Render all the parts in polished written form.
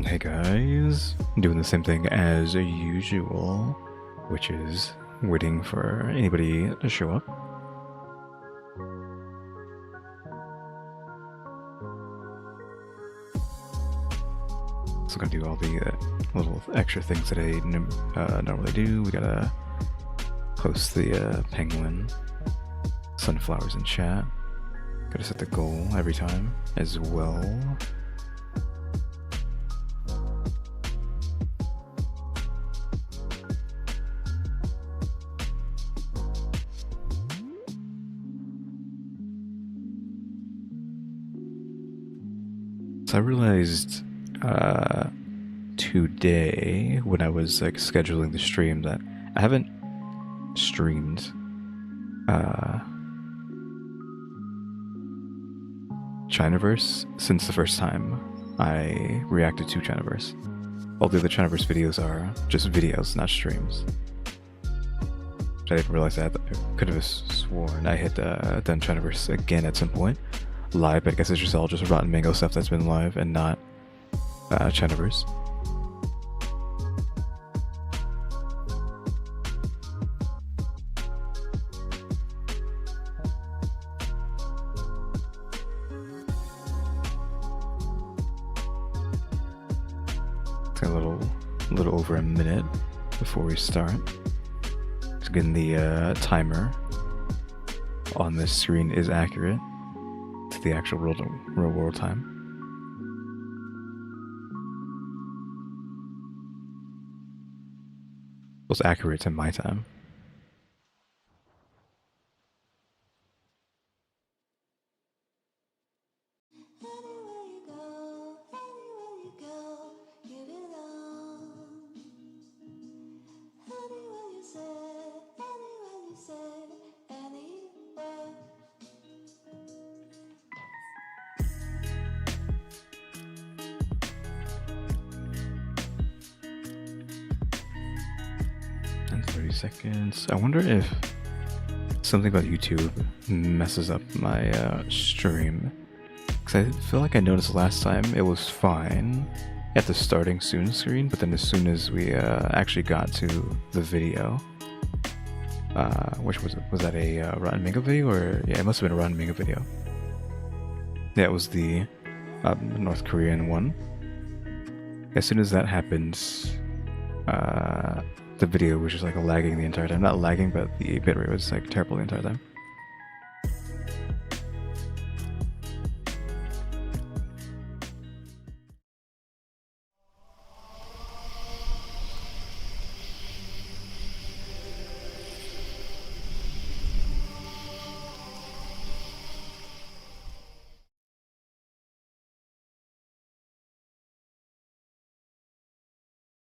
Hey guys, doing the same thing as usual, which is waiting for anybody to show up. So gonna do all the little extra things that I normally do. We gotta post the penguin sunflowers in chat. Gotta set the goal every time as well. I realized today when I was like scheduling the stream that I haven't streamed Chinaverse since the first time I reacted to Chinaverse. All the other Chinaverse videos are just videos, not streams. I didn't realize that. I could have sworn I had done Chinaverse again at some point. Live, but I guess it's just all just Rotten Mango stuff that's been live and not Chinaverse. It's a little over a minute before we start. So again, the timer on this screen is accurate to the actual real world time. It was accurate to my time. Seconds. I wonder if something about YouTube messes up my stream, because I feel like I noticed last time it was fine at the starting soon screen, but then as soon as we actually got to the video, which was that a Rotten Mango video, or yeah, it must have been a Rotten Mango video. Yeah, it was the North Korean one. As soon as that happens, the video was just like lagging the entire time. Not lagging, but the bitrate was like terrible the entire time.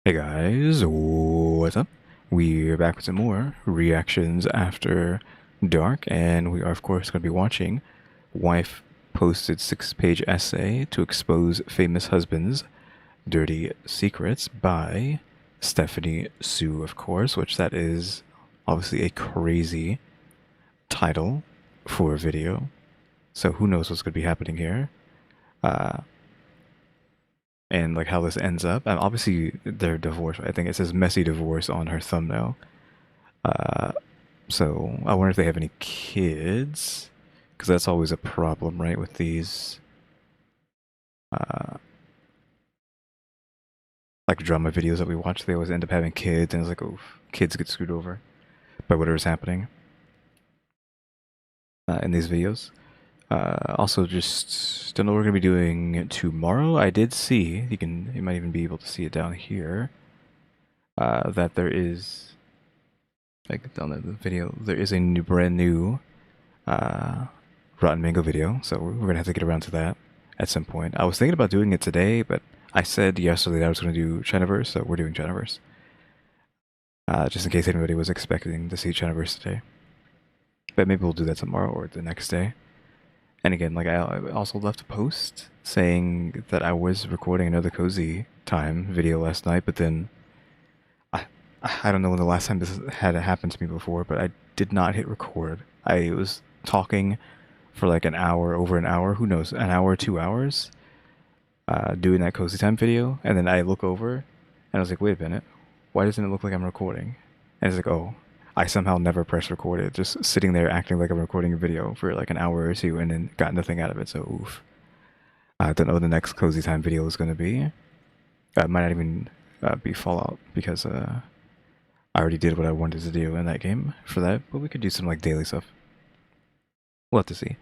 Hey guys, what's up? We're back with some more reactions after dark, and we are of course going to be watching Wife Posted 6-page essay to expose famous husband's dirty secrets by Stephanie Sue, of course, which that is obviously a crazy title for a video. So who knows what's going to be happening here. And like how this ends up. And obviously they're divorced. I think it says messy divorce on her thumbnail. So I wonder if they have any kids, because that's always a problem, right? With these like drama videos that we watch, they always end up having kids, and it's like, oh, kids get screwed over by whatever's happening in these videos. Also, just don't know what we're gonna be doing tomorrow. I did see, you might even be able to see it down here, that there is, like down the video, there is a brand new Rotten Mango video, so we're gonna have to get around to that at some point. I was thinking about doing it today, but I said yesterday that I was gonna do Chinaverse, so we're doing Chinaverse. Just in case anybody was expecting to see Chinaverse today. But maybe we'll do that tomorrow or the next day. And again, like I also left a post saying that I was recording another Cozy Time video last night, but then I don't know when the last time this had happened to me before, but I did not hit record. I was talking for like an hour, over an hour, who knows, an hour, 2 hours, doing that cozy time video, and then I look over, and I was like, wait a minute, why doesn't it look like I'm recording? And it's like, oh, I somehow never press recorded, just sitting there acting like I'm recording a video for like an hour or two, and then got nothing out of it. So oof. I don't know what the next cozy time video is going to be. It might not even be Fallout, because I already did what I wanted to do in that game for that, but we could do some like daily stuff. We'll have to see.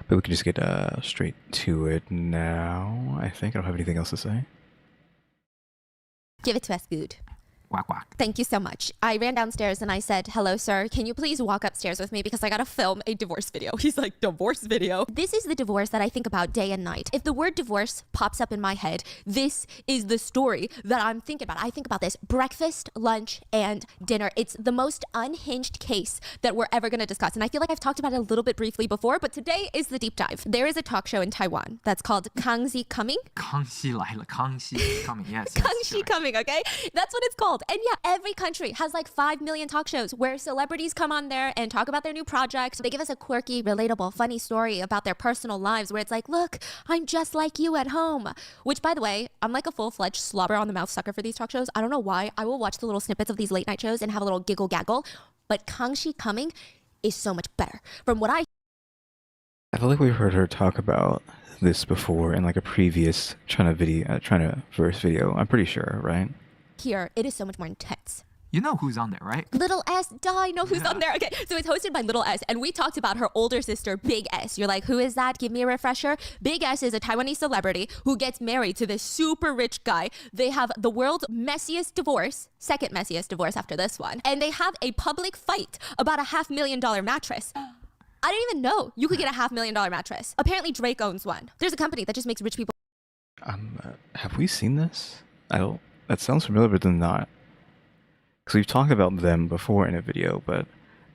But we can just get straight to it now. I think I don't have anything else to say. Give it to us, good. Quack, quack. Thank you so much. I ran downstairs and I said, hello, sir. Can you please walk upstairs with me because I got to film a divorce video. He's like, divorce video? This is the divorce that I think about day and night. If the word divorce pops up in my head, this is the story that I'm thinking about. I think about this breakfast, lunch, and dinner. It's the most unhinged case that we're ever going to discuss. And I feel like I've talked about it a little bit briefly before, but today is the deep dive. There is a talk show in Taiwan that's called Kangxi Coming. 康熙来了, Kangxi is coming, yes. Kangxi Coming, okay? That's what it's called. And yeah, every country has like 5 million talk shows where celebrities come on there and talk about their new projects. They give us a quirky, relatable, funny story about their personal lives where it's like, look, I'm just like you at home. Which, by the way, I'm like a full-fledged slobber on the mouth sucker for these talk shows. I don't know why. I will watch the little snippets of these late night shows and have a little giggle gaggle. But Kangxi Coming is so much better. From what I feel like we've heard her talk about this before in like a previous China verse video. I'm pretty sure, right? hear, it is so much more intense. You know who's on there, right? Little S, duh, I know who's on there. Okay, so it's hosted by Little S, and we talked about her older sister, Big S. You're like, who is that? Give me a refresher. Big S is a Taiwanese celebrity who gets married to this super rich guy. They have the world's messiest divorce, second messiest divorce after this one, and they have a public fight about a $500,000 mattress. I didn't even know you could get a $500,000 mattress. Apparently Drake owns one. There's a company that just makes rich people. Have we seen this? I don't. That sounds familiar, but then not. Because we've talked about them before in a video, but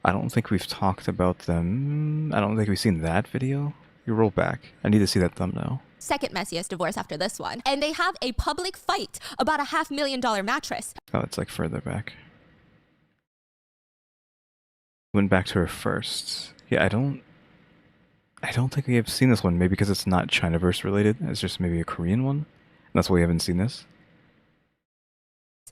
I don't think we've talked about them. I don't think we've seen that video. You roll back. I need to see that thumbnail. Second messiest divorce after this one. And they have a public fight about a $500,000 mattress. Oh, it's like further back. Went back to her first. Yeah, I don't think we have seen this one. Maybe because it's not Chinaverse related. It's just maybe a Korean one. And that's why we haven't seen this.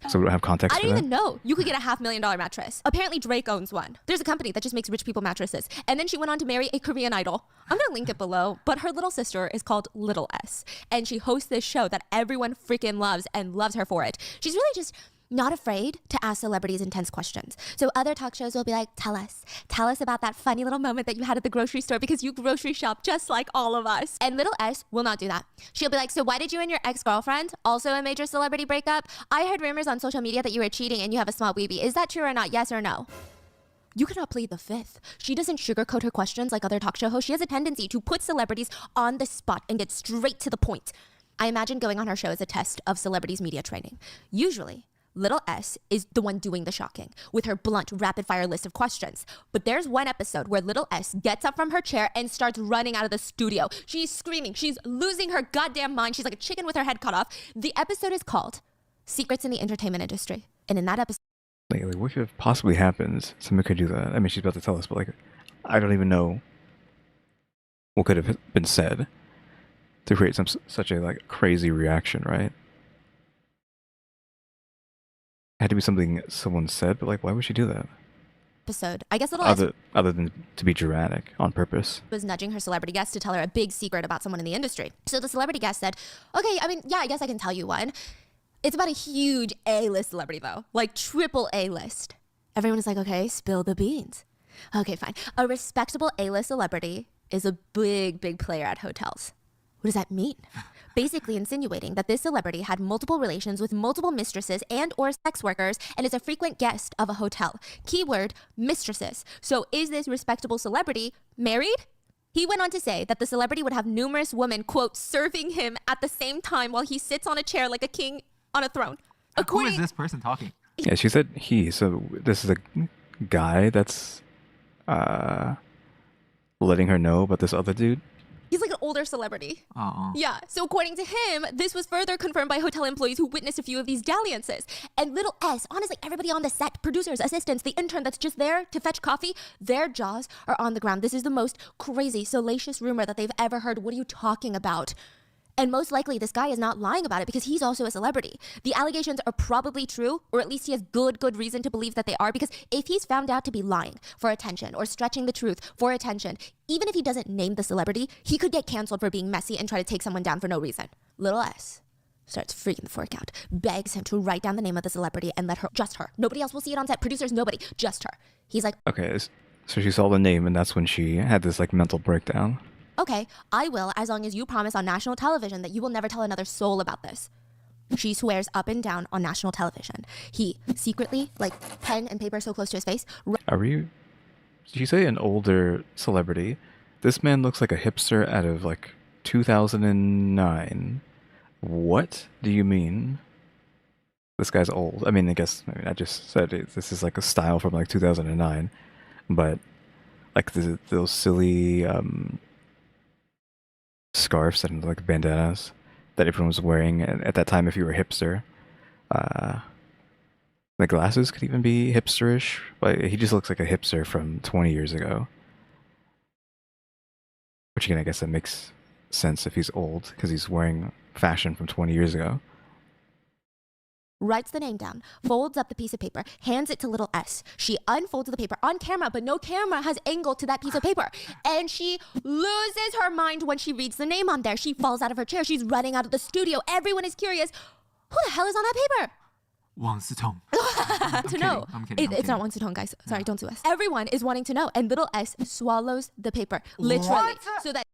So we don't have context I for that? didn't even know you could get a $500,000 mattress. Apparently Drake owns one. There's a company that just makes rich people mattresses. And then she went on to marry a Korean idol. I'm gonna link it below, but her little sister is called Little S. And she hosts this show that everyone freaking loves and loves her for it. She's really just not afraid to ask celebrities intense questions. So other talk shows will be like, tell us about that funny little moment that you had at the grocery store because you grocery shop just like all of us. And Little S will not do that. She'll be like, so why did you and your ex-girlfriend, also a major celebrity, break up? I heard rumors on social media that you were cheating and you have a small weebie. Is that true or not? Yes or no? You cannot plead the fifth. She doesn't sugarcoat her questions like other talk show hosts. She has a tendency to put celebrities on the spot and get straight to the point. I imagine going on her show is a test of celebrities' media training. Usually, Little S is the one doing the shocking with her blunt, rapid-fire list of questions. But there's one episode where Little S gets up from her chair and starts running out of the studio. She's screaming. She's losing her goddamn mind. She's like a chicken with her head cut off. The episode is called Secrets in the Entertainment Industry. And in that episode... Like what could have possibly happened? Somebody could do that. I mean, she's about to tell us, but like, I don't even know what could have been said to create such a like crazy reaction, right? Had to be something someone said, but like, why would she do that? Episode. I guess Little S other than to be dramatic on purpose. Was nudging her celebrity guest to tell her a big secret about someone in the industry. So the celebrity guest said, okay, I mean, yeah, I guess I can tell you one. It's about a huge A-list celebrity though, like triple A-list. Everyone is like, okay, spill the beans. Okay, fine. A respectable A-list celebrity is a big, big player at hotels. What does that mean? Basically insinuating that this celebrity had multiple relations with multiple mistresses and or sex workers and is a frequent guest of a hotel. Keyword, mistresses. So is this respectable celebrity married? He went on to say that the celebrity would have numerous women, quote, serving him at the same time while he sits on a chair like a king on a throne. Who is this person talking? Yeah, she said he. So this is a guy that's letting her know about this other dude. He's like an older celebrity. Yeah, so according to him, this was further confirmed by hotel employees who witnessed a few of these dalliances. And Little S, honestly, everybody on the set, producers, assistants, the intern that's just there to fetch coffee, their jaws are on the ground. This is the most crazy, salacious rumor that they've ever heard. What are you talking about? And most likely, this guy is not lying about it because he's also a celebrity. The allegations are probably true, or at least he has good reason to believe that they are, because if he's found out to be lying for attention or stretching the truth for attention, even if he doesn't name the celebrity, he could get canceled for being messy and try to take someone down for no reason. Little S starts freaking the fork out, begs him to write down the name of the celebrity and let her, just her. Nobody else will see it on set. Producers, nobody, just her. He's like, Okay, so she saw the name, and that's when she had this like mental breakdown. okay, I will, as long as you promise on national television that you will never tell another soul about this. She swears up and down on national television. He secretly, like pen and paper so close to his face. Did you say an older celebrity? This man looks like a hipster out of like 2009. What do you mean? This guy's old. I mean, I just said this is like a style from like 2009, but like those silly scarves and like bandanas that everyone was wearing at that time if you were a hipster. The glasses could even be hipsterish, but he just looks like a hipster from 20 years ago. Which again, I guess that makes sense if he's old, because he's wearing fashion from 20 years ago. Writes the name down, folds up the piece of paper, hands it to little S. She unfolds the paper on camera, but no camera has angle to that piece of paper. And she loses her mind when she reads the name on there. She falls out of her chair. She's running out of the studio. Everyone is curious. Who the hell is on that paper? Wang Sitong. To know. I'm kidding. It's not Wang Sitong, guys. Sorry, don't sue us. Everyone is wanting to know. And little S swallows the paper, literally. What? So that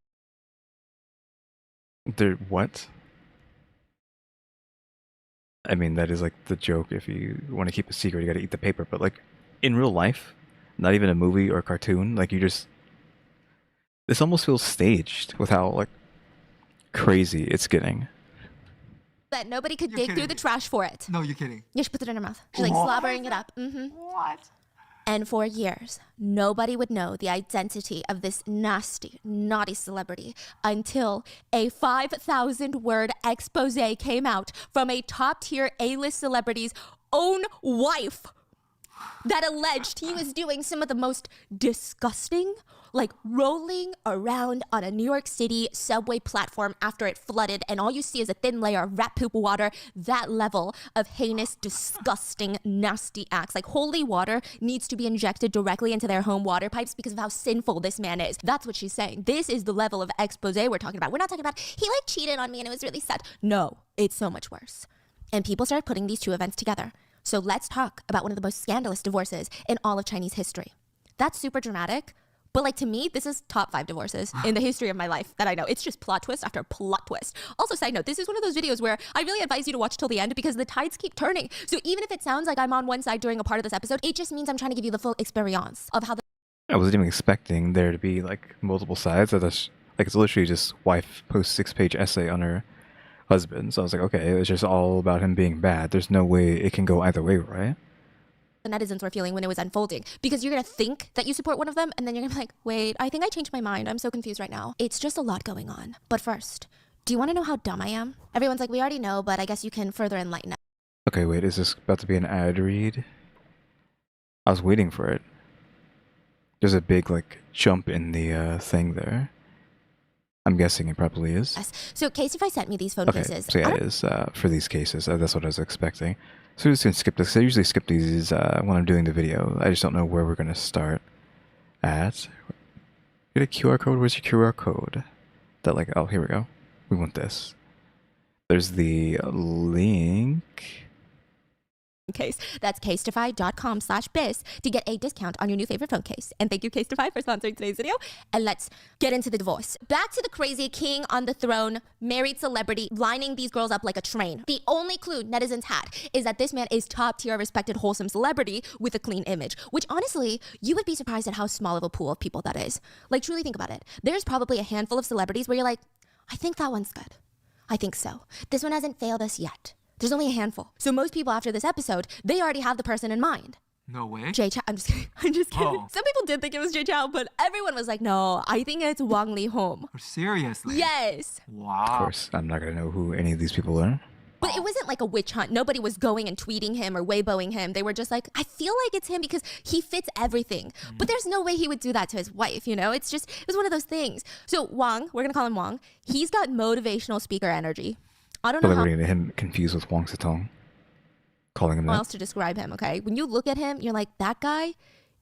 What? I mean, that is like the joke. If you want to keep a secret, you gotta eat the paper. But like, in real life, not even a movie or a cartoon, like this almost feels staged with how like crazy it's getting. that nobody could You're dig kidding through the me. trash for it. No, you're kidding. Yeah, she puts it in her mouth. She's like What? slobbering it up. What? And for years, nobody would know the identity of this nasty, naughty celebrity until a 5,000-word expose came out from a top-tier A-list celebrity's own wife that alleged he was doing some of the most disgusting, like rolling around on a New York City subway platform after it flooded, and all you see is a thin layer of rat poop water. That level of heinous, disgusting, nasty acts. Like holy water needs to be injected directly into their home water pipes because of how sinful this man is. That's what she's saying. This is the level of expose we're talking about. We're not talking about he like cheated on me and it was really sad. No, it's so much worse. And people started putting these two events together. So let's talk about one of the most scandalous divorces in all of Chinese history. That's super dramatic, but like to me, this is top 5 divorces in the history of my life that I know. It's just plot twist after plot twist. Also, side note, this is one of those videos where I really advise you to watch till the end because the tides keep turning. So even if it sounds like I'm on one side during a part of this episode, it just means I'm trying to give you the full experience of how the I wasn't even expecting there to be like multiple sides. It's literally just wife posts 6-page essay on her husband. So I was like, okay, it's just all about him being bad. There's no way it can go either way, right? netizens were feeling when it was unfolding, because you're gonna think that you support one of them and then you're gonna be like, wait, I think I changed my mind. I'm so confused right now. It's just a lot going on. But first, do you want to know how dumb I am? Everyone's like, we already know, but I guess you can further enlighten us. Okay, wait, is this about to be an ad read? I was waiting for it. There's a big like jump in the thing there. I'm guessing it probably is. So Casey sent me these phone Okay, cases. so yeah, it is for these cases. That's what I was expecting. So we're just gonna skip this. I usually skip these when I'm doing the video. I just don't know where we're gonna start at. Get a QR code. Where's your QR code? That like, oh, here we go. We want this. There's the link. Case. That's casetify.com/biz to get a discount on your new favorite phone case. And thank you, Casetify, for sponsoring today's video. And let's get into the divorce. Back to the crazy king on the throne, married celebrity, lining these girls up like a train. The only clue netizens had is that this man is top tier, respected, wholesome celebrity with a clean image, which honestly, you would be surprised at how small of a pool of people that is. Like, truly think about it. There's probably a handful of celebrities where you're like, I think that one's good. I think so. This one hasn't failed us yet. There's only a handful. So most people after this episode, they already have the person in mind. No way. Jay Chow. I'm just kidding. I'm just kidding. Oh. Some people did think it was Jay Chow, but everyone was like, no, I think it's Wang Li Home. Seriously? Yes. Wow. Of course, I'm not gonna know who any of these people are. But it wasn't like a witch hunt. Nobody was going and tweeting him or Weiboing him. They were just like, I feel like it's him because he fits everything. But there's no way he would do that to his wife, you know? It was one of those things. So Wang, we're going to call him Wang. He's got motivational speaker energy. I don't know But how we're getting him confused with Wang Zitong, calling him that. else to describe him, okay? When you look at him, you're like, that guy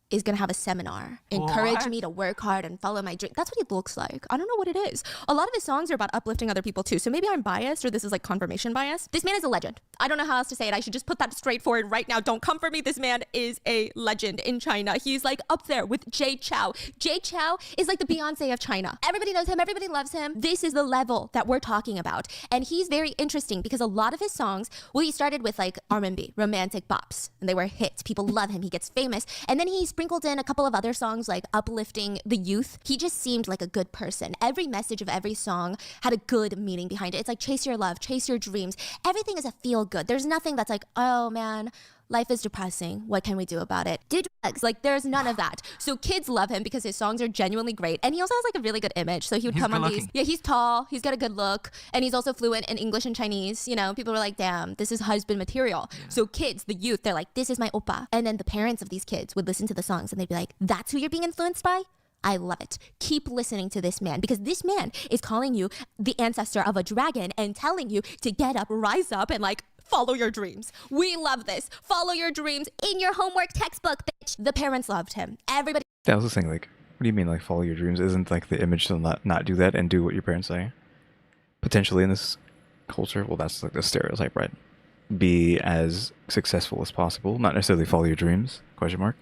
is gonna have a seminar. Encourage me to work hard and follow my dream. That's what he looks like. I don't know what it is. A lot of his songs are about uplifting other people too. So maybe I'm biased or this is like confirmation bias. This man is a legend. I don't know how else to say it. I should just put that straight forward right now. Don't come for me. This man is a legend in China. He's like up there with Jay Chou. Jay Chou is like the Beyonce of China. Everybody knows him. Everybody loves him. This is the level that we're talking about. And he's very interesting because a lot of his songs, well, he started with like R&B, romantic bops, and they were hits. People love him. He gets famous. And then he sprinkled in a couple of other songs like uplifting the youth. He just seemed like a good person. Every message of every song had a good meaning behind it. It's like chase your love, chase your dreams. Everything is a feel good. There's nothing that's like, oh man, life is depressing. What can we do about it? Do drugs. Like there's none of that. So kids love him because his songs are genuinely great. And he also has like a really good image. So he would come on these. Yeah, he's tall. He's got a good look. And he's also fluent in English and Chinese. You know, people were like, damn, this is husband material. Yeah. So kids, the youth, they're like, this is my oppa. And then the parents of these kids would listen to the songs and they'd be like, that's who you're being influenced by? I love it. Keep listening to this man because this man is calling you the ancestor of a dragon and telling you to get up, rise up, and like follow your dreams. We love this. Follow your dreams in your homework textbook, bitch. The parents loved him. Everybody. That was the thing. Like, what do you mean, like, follow your dreams? Isn't like the image to not do that and do what your parents say? Potentially in this culture, well, that's like the stereotype, right? Be as successful as possible, not necessarily follow your dreams? Question mark.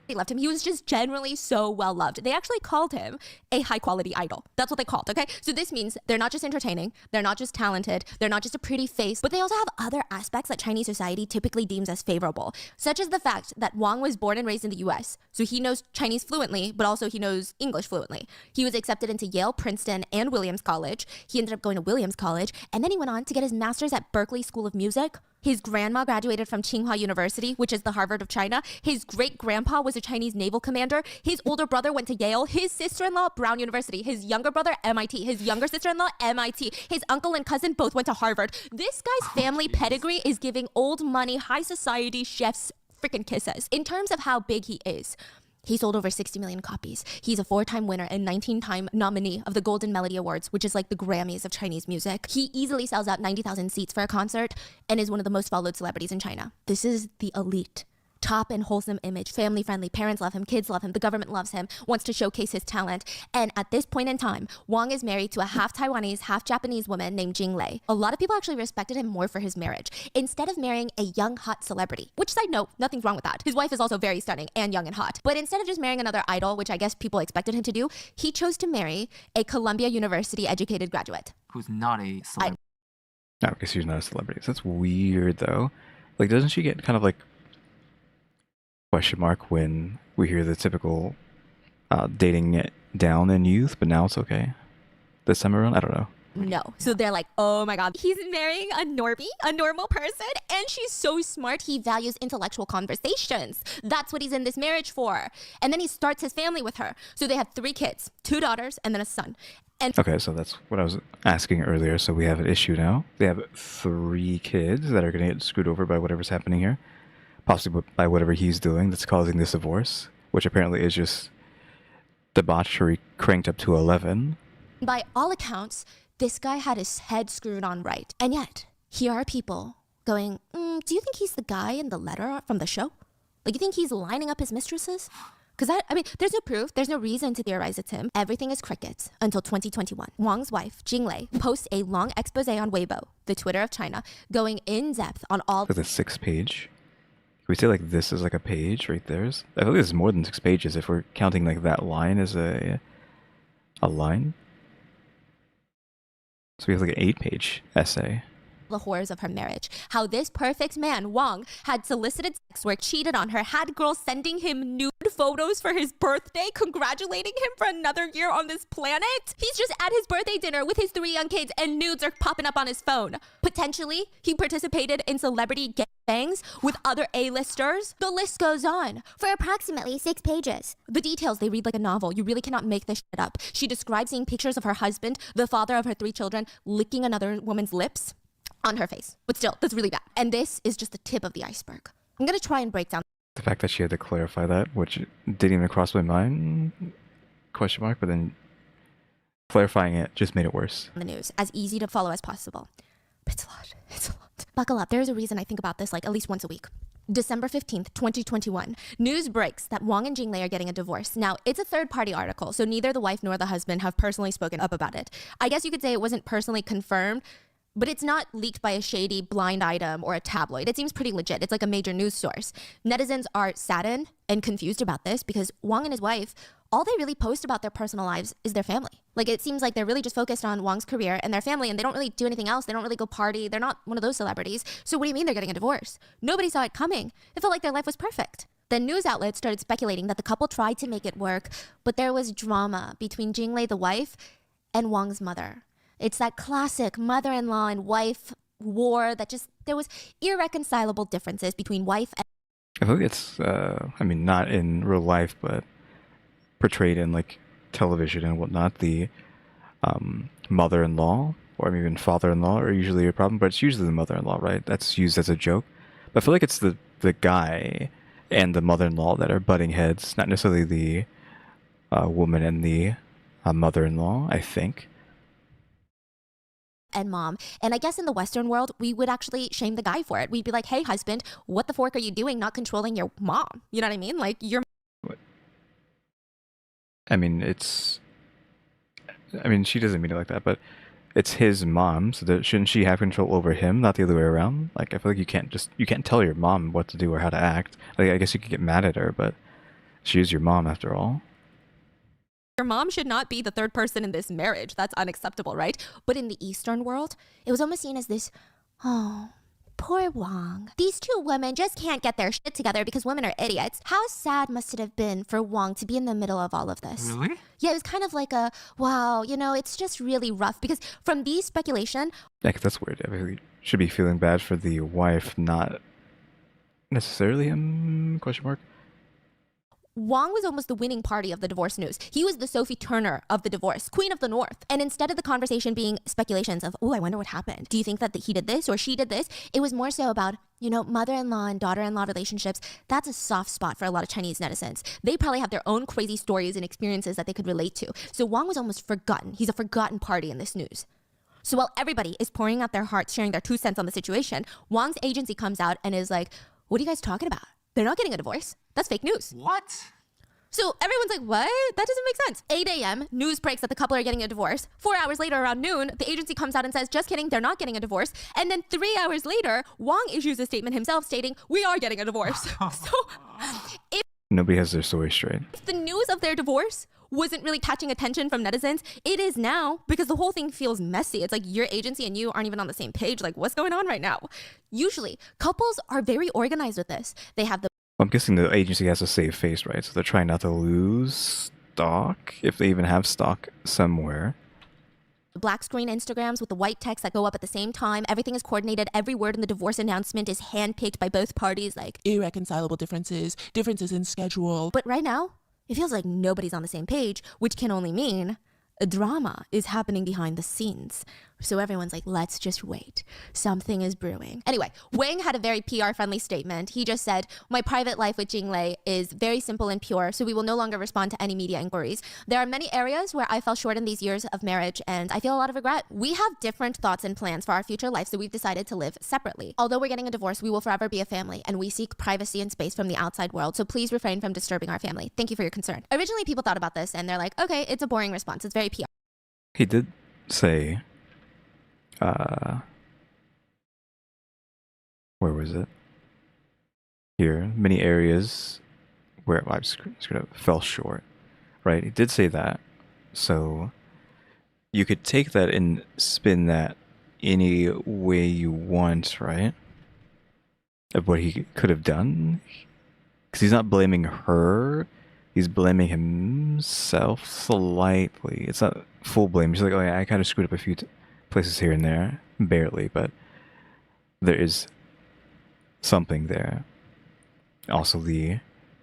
They loved him. He was just generally so well loved. They actually called him a high quality idol. That's what they called, okay? So this means they're not just entertaining, they're not just talented, they're not just a pretty face, but they also have other aspects that Chinese society typically deems as favorable, such as the fact that Wang was born and raised in the US. So he knows Chinese fluently, but also he knows English fluently. He was accepted into Yale, Princeton, and Williams College. He ended up going to Williams College, and then he went on to get his master's at Berkeley School of Music. His grandma graduated from Tsinghua University, which is the Harvard of China. His great-grandpa was a Chinese naval commander. His older brother went to Yale. His sister-in-law, Brown University. His younger brother, MIT. His younger sister-in-law, MIT. His uncle and cousin both went to Harvard. This guy's family pedigree is giving old money, high society chefs freaking kisses. In terms of how big he is, he sold over 60 million copies. He's a 4-time winner and 19-time nominee of the Golden Melody Awards, which is like the Grammys of Chinese music. He easily sells out 90,000 seats for a concert and is one of the most followed celebrities in China. This is the elite. Top and wholesome image, family friendly, parents love him, kids love him, the government loves him, wants to showcase his talent. And at this point in time, Wang is married to a half Taiwanese, half Japanese woman named Jing Lei. A lot of people actually respected him more for his marriage, instead of marrying a young, hot celebrity. Which, side note, nothing's wrong with that. His wife is also very stunning and young and hot. But instead of just marrying another idol, which I guess people expected him to do, he chose to marry a Columbia University educated graduate. Who's not a celebrity. No, because she's not a celebrity. So that's weird, though. Like, doesn't she get kind of like question mark when we hear the typical dating it down in youth, but now it's okay this time around? I don't know. No. So they're like, oh my God, he's marrying a normie, a normal person, and she's so smart. He values intellectual conversations. That's what he's in this marriage for. And then he starts his family with her. So they have 3 kids, 2 daughters, and then a son. And okay, so that's what I was asking earlier. So we have an issue now. They have 3 kids that are going to get screwed over by whatever's happening here. Possibly by whatever he's doing that's causing this divorce, which apparently is just debauchery cranked up to 11. By all accounts, this guy had his head screwed on right. And yet, here are people going, do you think he's the guy in the letter from the show? Like, you think he's lining up his mistresses? Because I mean, there's no proof. There's no reason to theorize it's him. Everything is crickets until 2021. Wang's wife, Jing Lei, posts a long expose on Weibo, the Twitter of China, going in depth on all... Like a 6-page? We say like this is like a page right there. I feel like it's more than 6 pages if we're counting like that line as a line. So we have like an 8-page essay. The horrors of her marriage. How this perfect man, Wang, had solicited sex work, cheated on her, had girls sending him nude photos for his birthday, congratulating him for another year on this planet. He's just at his birthday dinner with his 3 young kids and nudes are popping up on his phone. Potentially, he participated in celebrity gangbangs with other A-listers. The list goes on. For approximately 6 pages. The details, they read like a novel. You really cannot make this shit up. She describes seeing pictures of her husband, the father of her 3 children, licking another woman's lips. on her face. But still, that's really bad. And this is just the tip of the iceberg. I'm gonna try and break down The fact that she had to clarify that, which didn't even cross my mind, question mark, but then clarifying it just made it worse. the news as easy to follow as possible. But it's a lot. It's a lot. Buckle up. There's a reason I think about this like at least once a week. December 15th, 2021. News breaks that Wang and Jinglei are getting a divorce. Now, it's a third-party article, so neither the wife nor the husband have personally spoken up about it. I guess you could say it wasn't personally confirmed, but it's not leaked by a shady blind item or a tabloid. It seems pretty legit. It's like a major news source. Netizens are saddened and confused about this because Wang and his wife, all they really post about their personal lives is their family. Like, it seems like they're really just focused on Wang's career and their family, and they don't really do anything else. They don't really go party. They're not one of those celebrities. So what do you mean they're getting a divorce? Nobody saw it coming. It felt like their life was perfect. Then news outlets started speculating that the couple tried to make it work, but there was drama between Jinglei, the wife, and Wang's mother. It's that classic mother-in-law and wife war that just, there was irreconcilable differences between wife and... I feel like it's, I mean, not in real life, but portrayed in like television and whatnot. The mother-in-law or even father-in-law are usually a problem, but it's usually the mother-in-law, right? That's used as a joke. But I feel like it's the guy and the mother-in-law that are butting heads, not necessarily the woman and the mother-in-law, I think. And mom. And I guess in the Western world, we would actually shame the guy for it. We'd be like, hey, husband, what the fork are you doing not controlling your mom? You know what I mean? Like, you're... I mean, she doesn't mean it like that, but it's his mom, so that shouldn't she have control over him, not the other way around? Like, I feel like you can't tell your mom what to do or how to act. Like, I guess you could get mad at her, but she is your mom after all. Your mom should not be the third person in this marriage. That's unacceptable, right? But in the Eastern world, it was almost seen as this, oh, poor Wang. These two women just can't get their shit together because women are idiots. How sad must it have been for Wang to be in the middle of all of this? Really? Yeah, it was kind of like a, wow, you know, it's just really rough because from these speculation... Yeah, 'cause that's weird. I mean, you should be feeling bad for the wife, not necessarily him, question mark. Wang was almost the winning party of the divorce news. He was the Sophie Turner of the divorce, queen of the North. And instead of the conversation being speculations of, oh, I wonder what happened. Do you think that he did this or she did this? It was more so about, you know, mother-in-law and daughter-in-law relationships. That's a soft spot for a lot of Chinese netizens. They probably have their own crazy stories and experiences that they could relate to. So Wang was almost forgotten. He's a forgotten party in this news. So while everybody is pouring out their hearts, sharing their 2 cents on the situation, Wang's agency comes out and is like, what are you guys talking about? They're not getting a divorce. That's fake news. What? So everyone's like, what? That doesn't make sense. 8 a.m., news breaks that the couple are getting a divorce. 4 hours later, around noon, the agency comes out and says, just kidding, they're not getting a divorce. And then 3 hours later, Wang issues a statement himself stating, we are getting a divorce. So if Nobody has their story straight. the news of their divorce wasn't really catching attention from netizens, it is now because the whole thing feels messy. It's like your agency and you aren't even on the same page. Like, what's going on right now? Usually, couples are very organized with this. They have the I'm guessing the agency has to save face, right? So they're trying not to lose stock, if they even have stock somewhere. black screen Instagrams with the white text that go up at the same time. Everything is coordinated. Every word in the divorce announcement is handpicked by both parties. Like, irreconcilable differences in schedule. but right now, it feels like nobody's on the same page, which can only mean a drama is happening behind the scenes. So everyone's like, let's just wait. Something is brewing. Anyway, Wang had a very PR-friendly statement. He just said, my private life with Jinglei is very simple and pure, so we will no longer respond to any media inquiries. There are many areas where I fell short in these years of marriage, and I feel a lot of regret. We have different thoughts and plans for our future life, so we've decided to live separately. Although we're getting a divorce, we will forever be a family, and we seek privacy and space from the outside world, so please refrain from disturbing our family. Thank you for your concern. Originally, people thought about this, and they're like, okay, it's a boring response. It's very PR. He did say, where was it? Here, many areas where I just fell short, right? He did say that, so you could take that and spin that any way you want, right? Of what he could have done, because he's not blaming her. He's blaming himself slightly. It's not full blame. He's like, oh yeah, I kind of screwed up a few places here and there. Barely, but there is something there. Also the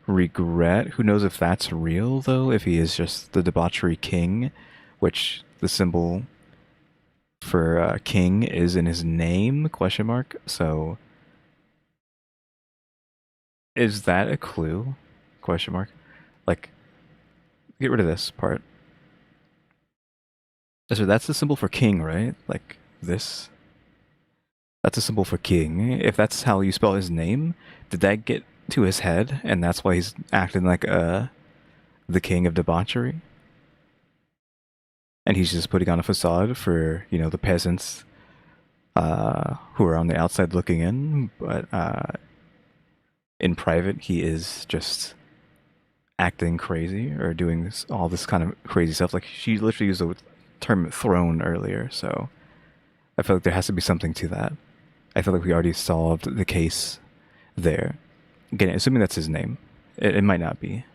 regret. Who knows if that's real, though? If he is just the debauchery king, which the symbol for King is in his name, question mark. So is that a clue? Question mark. Like, get rid of this part. So that's the symbol for king, right? Like this. That's a symbol for king. If that's how you spell his name, did that get to his head, and that's why he's acting like the king of debauchery? And he's just putting on a facade for, you know, the peasants who are on the outside looking in, but in private he is just acting crazy or doing all this kind of crazy stuff. Like, she literally used the term throne earlier, so I feel like there has to be something to that. I feel like we already solved the case there. Again, assuming that's his name. It might not be.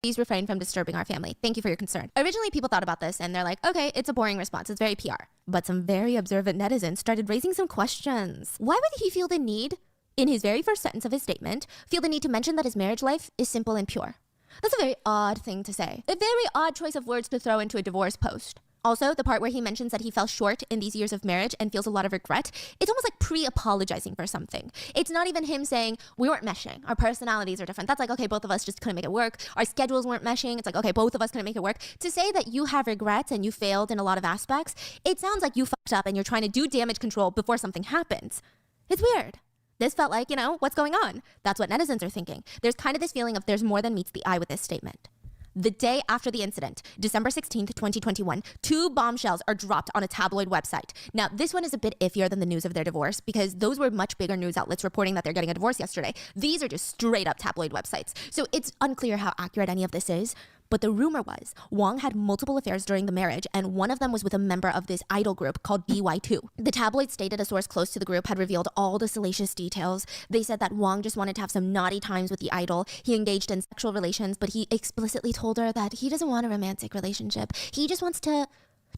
Please refrain from disturbing our family. Thank you for your concern. Originally, people thought about this and they're like, okay, it's a boring response. It's very PR. But some very observant netizens started raising some questions. Why would he feel the need, in his very first sentence of his statement, feel the need to mention that his marriage life is simple and pure? That's a very odd thing to say. A very odd choice of words to throw into a divorce post. Also, the part where he mentions that he fell short in these years of marriage and feels a lot of regret, it's almost like pre-apologizing for something. It's not even him saying, we weren't meshing, our personalities are different. That's like, okay, both of us just couldn't make it work. Our schedules weren't meshing. It's like, okay, both of us couldn't make it work. To say that you have regrets and you failed in a lot of aspects, it sounds like you fucked up and you're trying to do damage control before something happens. It's weird. This felt like, you know, what's going on? That's what netizens are thinking. There's kind of this feeling of there's more than meets the eye with this statement. The day after the incident, December 16th, 2021, 2 bombshells are dropped on a tabloid website. Now, this one is a bit iffier than the news of their divorce because those were much bigger news outlets reporting that they're getting a divorce yesterday. These are just straight up tabloid websites. So it's unclear how accurate any of this is. But the rumor was Wong had multiple affairs during the marriage, and one of them was with a member of this idol group called BY2. The tabloid stated a source close to the group had revealed all the salacious details. They said that Wong just wanted to have some naughty times with the idol. He engaged in sexual relations, but he explicitly told her that he doesn't want a romantic relationship. He just wants to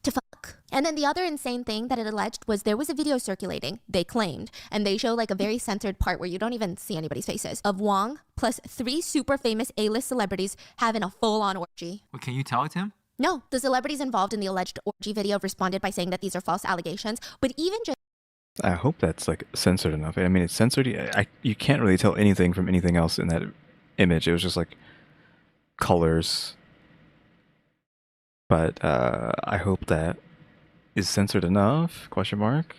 fuck. And then the other insane thing that it alleged was there was a video circulating, they claimed, and they show like a very censored part where you don't even see anybody's faces, of Wong plus 3 super famous A-list celebrities having a full-on orgy. Well, can you tell it to him? No, the celebrities involved in the alleged orgy video responded by saying that these are false allegations, but even just I hope that's like censored enough. I mean, it's censored. You can't really tell anything from anything else in that image. It was just like colors. But I hope that is censored enough, question mark.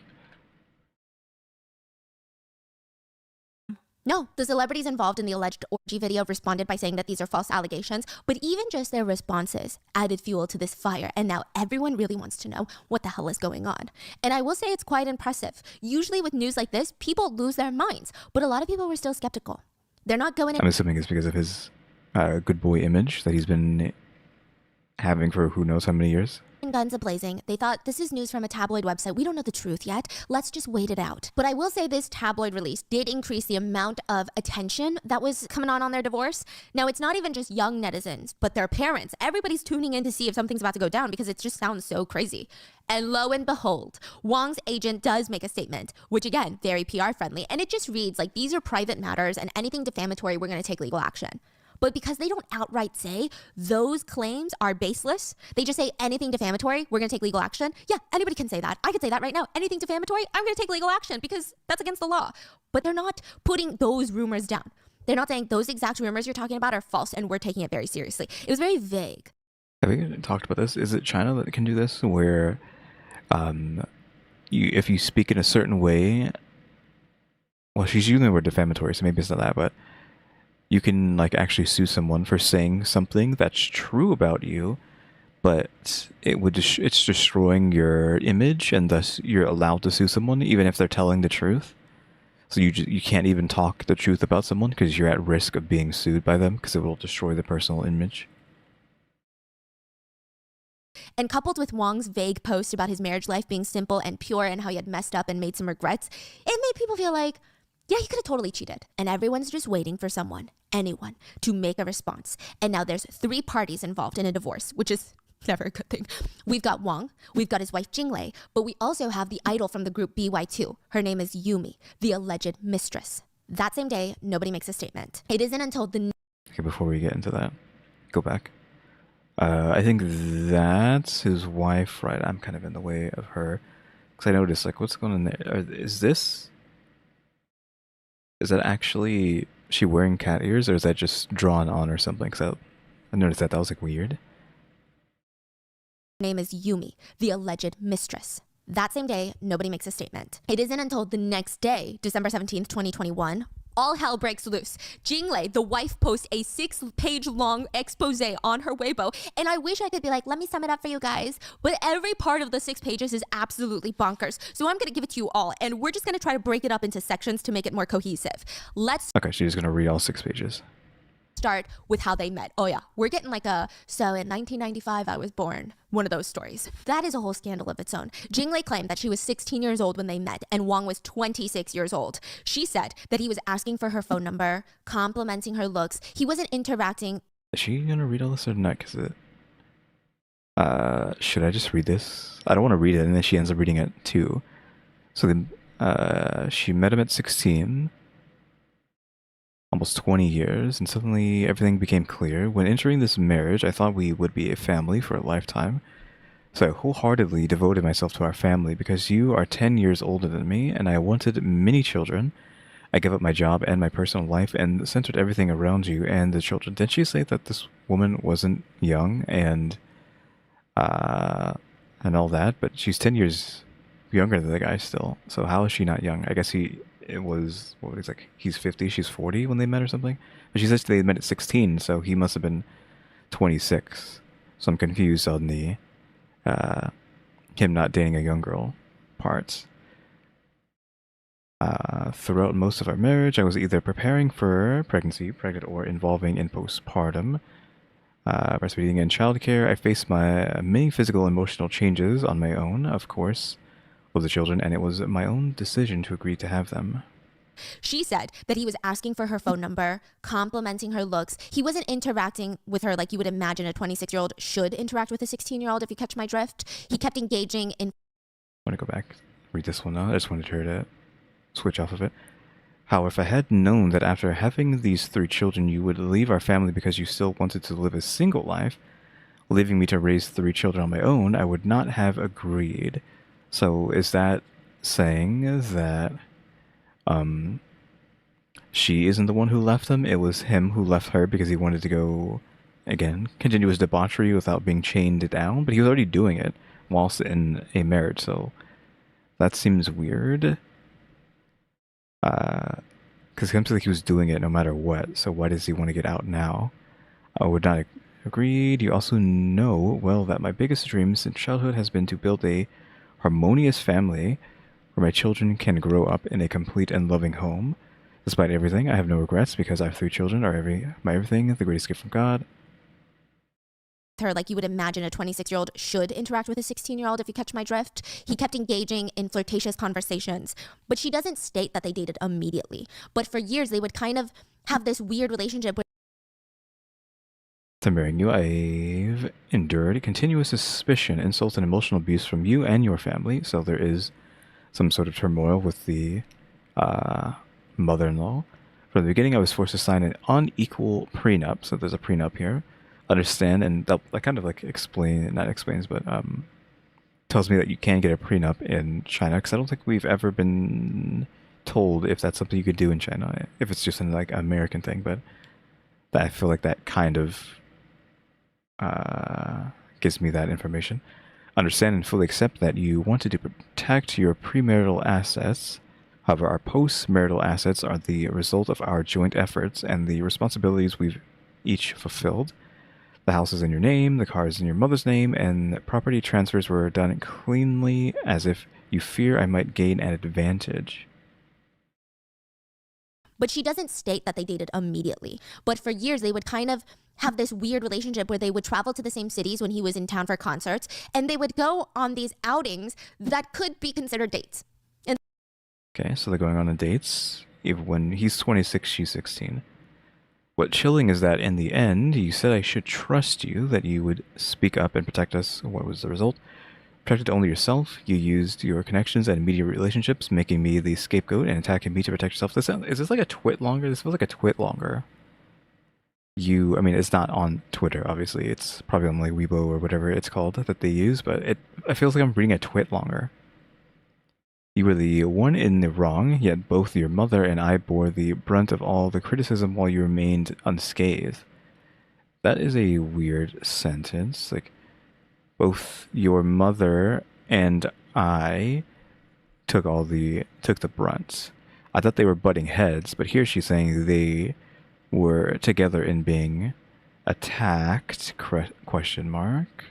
No, the celebrities involved in the alleged orgy video responded by saying that these are false allegations, but even just their responses added fuel to this fire, and now everyone really wants to know what the hell is going on. And I will say it's quite impressive. Usually with news like this, people lose their minds, but a lot of people were still skeptical. They're not going in. I'm assuming it's because of his good boy image that he's been having for who knows how many years. Guns a-blazing. They thought, this is news from a tabloid website. We don't know the truth yet. Let's just wait it out. But I will say this tabloid release did increase the amount of attention that was coming on their divorce. Now, it's not even just young netizens, but their parents. Everybody's tuning in to see if something's about to go down because it just sounds so crazy. And lo and behold, Wong's agent does make a statement, which again, very PR friendly. And it just reads like, these are private matters and anything defamatory, we're going to take legal action. But because they don't outright say those claims are baseless, they just say anything defamatory, we're going to take legal action. Yeah, anybody can say that. I could say that right now. Anything defamatory, I'm going to take legal action because that's against the law. But they're not putting those rumors down. They're not saying those exact rumors you're talking about are false and we're taking it very seriously. It was very vague. Have we talked about this? Is it China that can do this where if you speak in a certain way, well, she's using the word defamatory, so maybe it's not that, but you can like actually sue someone for saying something that's true about you, but it's destroying your image, and thus you're allowed to sue someone even if they're telling the truth. So you can't even talk the truth about someone because you're at risk of being sued by them because it will destroy the personal image. And coupled with Wong's vague post about his marriage life being simple and pure and how he had messed up and made some regrets, it made people feel like, yeah, he could have totally cheated. And everyone's just waiting for someone, anyone, to make a response. And now there's 3 parties involved in a divorce, which is never a good thing. We've got Wong, we've got his wife Jinglei, but we also have the idol from the group BY2. Her name is Yumi, the alleged mistress. That same day, nobody makes a statement. It isn't until the... Okay, before we get into that, go back. I think that's his wife, right? I'm kind of in the way of her. Because I noticed, like, what's going on there? Is this... Is that actually she wearing cat ears, or is that just drawn on or something? Because I noticed that. That was, like, weird. Name is Yumi, the alleged mistress. That same day, nobody makes a statement. It isn't until the next day, December 17th, 2021, all hell breaks loose. Jinglei, the wife, posts a 6-page long expose on her Weibo, and I wish I could be like, let me sum it up for you guys, but every part of the 6 pages is absolutely bonkers. So I'm gonna give it to you all, and we're just gonna try to break it up into sections to make it more cohesive. Let's Okay, she's gonna read all 6 pages. start with how they met. Oh yeah, we're getting like a, so in 1995 I was born, one of those stories. That is a whole scandal of its own. Jinglei claimed that she was 16 years old when they met and Wang was 26 years old. She said that he was asking for her phone number, complimenting her looks. He wasn't interacting. Is she gonna read all this or not? Because should I just read this? I don't want to read it, and then she ends up reading it too. So then, she met him at 16, almost 20 years, and suddenly everything became clear. When entering this marriage, I thought we would be a family for a lifetime. So I wholeheartedly devoted myself to our family because you are 10 years older than me, and I wanted many children. I gave up my job and my personal life and centered everything around you and the children. Didn't she say that this woman wasn't young and all that? But she's 10 years younger than the guy still. So how is she not young? I guess it was, what was like, he's 50, she's 40 when they met or something? But she says they met at 16, so he must have been 26. So I'm confused on the, him not dating a young girl parts. Throughout most of our marriage, I was either preparing for pregnancy, pregnant, or involving in postpartum. Breastfeeding and childcare, I faced my many physical and emotional changes on my own, of course, with the children, and it was my own decision to agree to have them. She said that he was asking for her phone number, complimenting her looks. He wasn't interacting with her like you would imagine a 26-year-old should interact with a 16-year-old, if you catch my drift. He kept engaging in... I want to go back, read this one now. I just wanted her to switch off of it. How if I had known that after having these 3 children you would leave our family because you still wanted to live a single life, leaving me to raise 3 children on my own, I would not have agreed. So is that saying that she isn't the one who left him? It was him who left her because he wanted to go, again, continue his debauchery without being chained down, but he was already doing it whilst in a marriage, so that seems weird. Because it seems like he was doing it no matter what, so why does he want to get out now? I would not agreed. You also know, well, that my biggest dream since childhood has been to build a harmonious family where my children can grow up in a complete and loving home. Despite everything, I have no regrets because our 3 children are my everything, the greatest gift from God. her like you would imagine a 26-year-old should interact with a 16-year-old, if you catch my drift. He kept engaging in flirtatious conversations, but she doesn't state that they dated immediately. But for years, they would kind of have this weird relationship where To marrying you, I've endured continuous suspicion, insult, and emotional abuse from you and your family, so there is some sort of turmoil with the mother-in-law. From the beginning, I was forced to sign an unequal prenup, so there's a prenup here. Understand, and that kind of like not explains, but tells me that you can get a prenup in China, because I don't think we've ever been told if that's something you could do in China, if it's just an like American thing, but I feel like that kind of gives me that information. Understand and fully accept that you wanted to protect your premarital assets. However, our post-marital assets are the result of our joint efforts and the responsibilities we've each fulfilled. The house is in your name, the car is in your mother's name, and property transfers were done cleanly as if you fear I might gain an advantage. but she doesn't state that they dated immediately. But for years, they would kind of have this weird relationship where they would travel to the same cities when he was in town for concerts, and they would go on these outings that could be considered dates. And Okay, so they're going on dates, even when he's 26, she's 16. What's chilling is that in the end, you said I should trust you, that you would speak up and protect us. What was the result? Protected only yourself. You used your connections and media relationships, making me the scapegoat and attacking me to protect yourself. Is this like a twit longer? This feels like a twit longer. I mean, it's not on Twitter, obviously. It's probably on like Weibo or whatever it that they use, but it feels like I'm reading a twit longer. You were the one in the wrong, yet both your mother and I bore the brunt of all the criticism while you remained unscathed. That is a weird sentence. Like, both your mother and I took the brunt. I thought they were butting heads, but here she's saying they were together in being attacked? Question mark.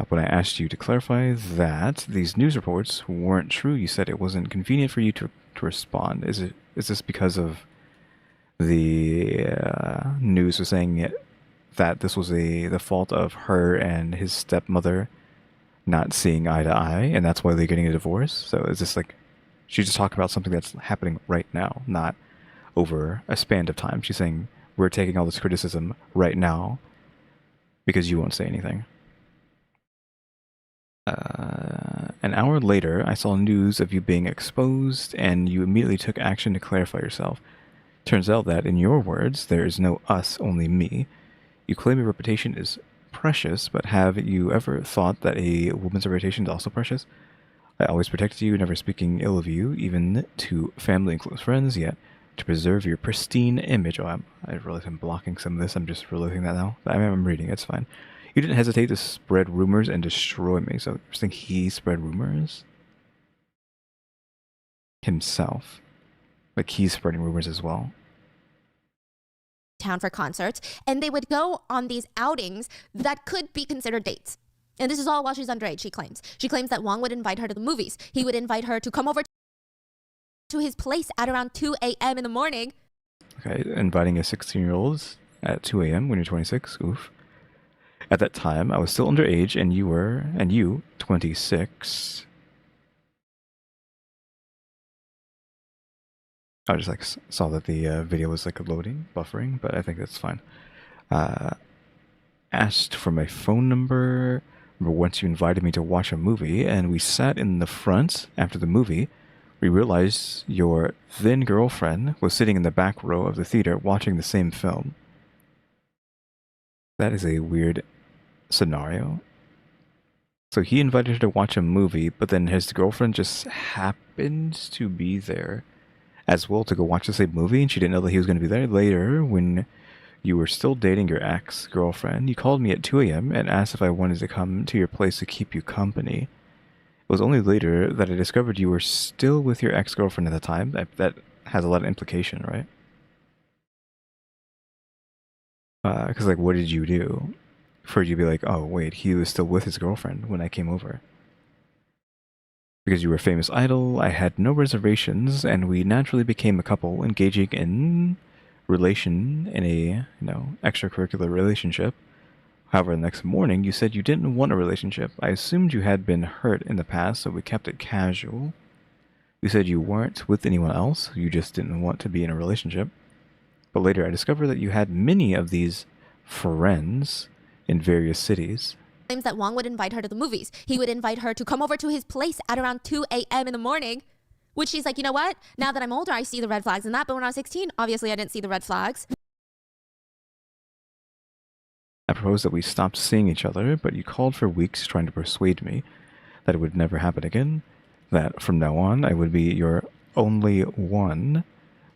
When I asked you to clarify that these news reports weren't true, you said it wasn't convenient for you to respond. Is this because of the news was saying that this was the fault of her and his stepmother not seeing eye to eye, and that's why they're getting a divorce? So is this like she's just talking about something that's happening right now, not over a span of time? She's saying we're taking all this criticism right now because you won't say anything. An hour later, I saw news of you being exposed, and you immediately took action to clarify yourself. Turns out that, in your words, there is no us, only me. You claim your reputation is precious, but have you ever thought that a woman's reputation is also precious? I always protected you, never speaking ill of you, even to family and close friends, yet to preserve your pristine image. Oh, I realize I'm blocking some of this. I'm just realizing that now. I'm reading. It's fine. You didn't hesitate to spread rumors and destroy me. So you think he spread rumors? Himself. Like he's spreading rumors as well. Town for concerts, and they would go on these outings that could be considered dates. And this is all while she's underage, she claims. She claims that Wong would invite her to the movies. He would invite her to come over to his place at around 2 a.m. in the morning. Okay, inviting a 16-year-old at 2 a.m. when you're 26. Oof. At that time, I was still underage, and you, 26. I just like saw that the video was like loading, buffering, but I think that's fine. Asked for my phone number once you invited me to watch a movie, and we sat in the front after the movie. We realized your then girlfriend was sitting in the back row of the theater watching the same film. That is a weird scenario. So he invited her to watch a movie, but then his girlfriend just happened to be there as well to go watch the same movie, and she didn't know that he was going to be there. Later, when you were still dating your ex-girlfriend, you called me at 2 a.m. and asked if I wanted to come to your place to keep you company. It was only later that I discovered you were still with your ex-girlfriend at the time. That has a lot of implication, right? Because, like, what did you do for you to be like, oh, wait, he was still with his girlfriend when I came over? Because you were a famous idol, I had no reservations, and we naturally became a couple, engaging in a extracurricular relationship. However, the next morning, you said you didn't want a relationship. I assumed you had been hurt in the past, so we kept it casual. You said you weren't with anyone else, you just didn't want to be in a relationship. But later, I discovered that you had many of these friends in various cities. Claims that Wong would invite her to the movies. He would invite her to come over to his place at around 2 a.m. in the morning. Which she's like, you know what? Now that I'm older, I see the red flags in that. But when I was 16, obviously I didn't see the red flags. I proposed that we stop seeing each other, but you called for weeks trying to persuade me that it would never happen again, that from now on I would be your only one.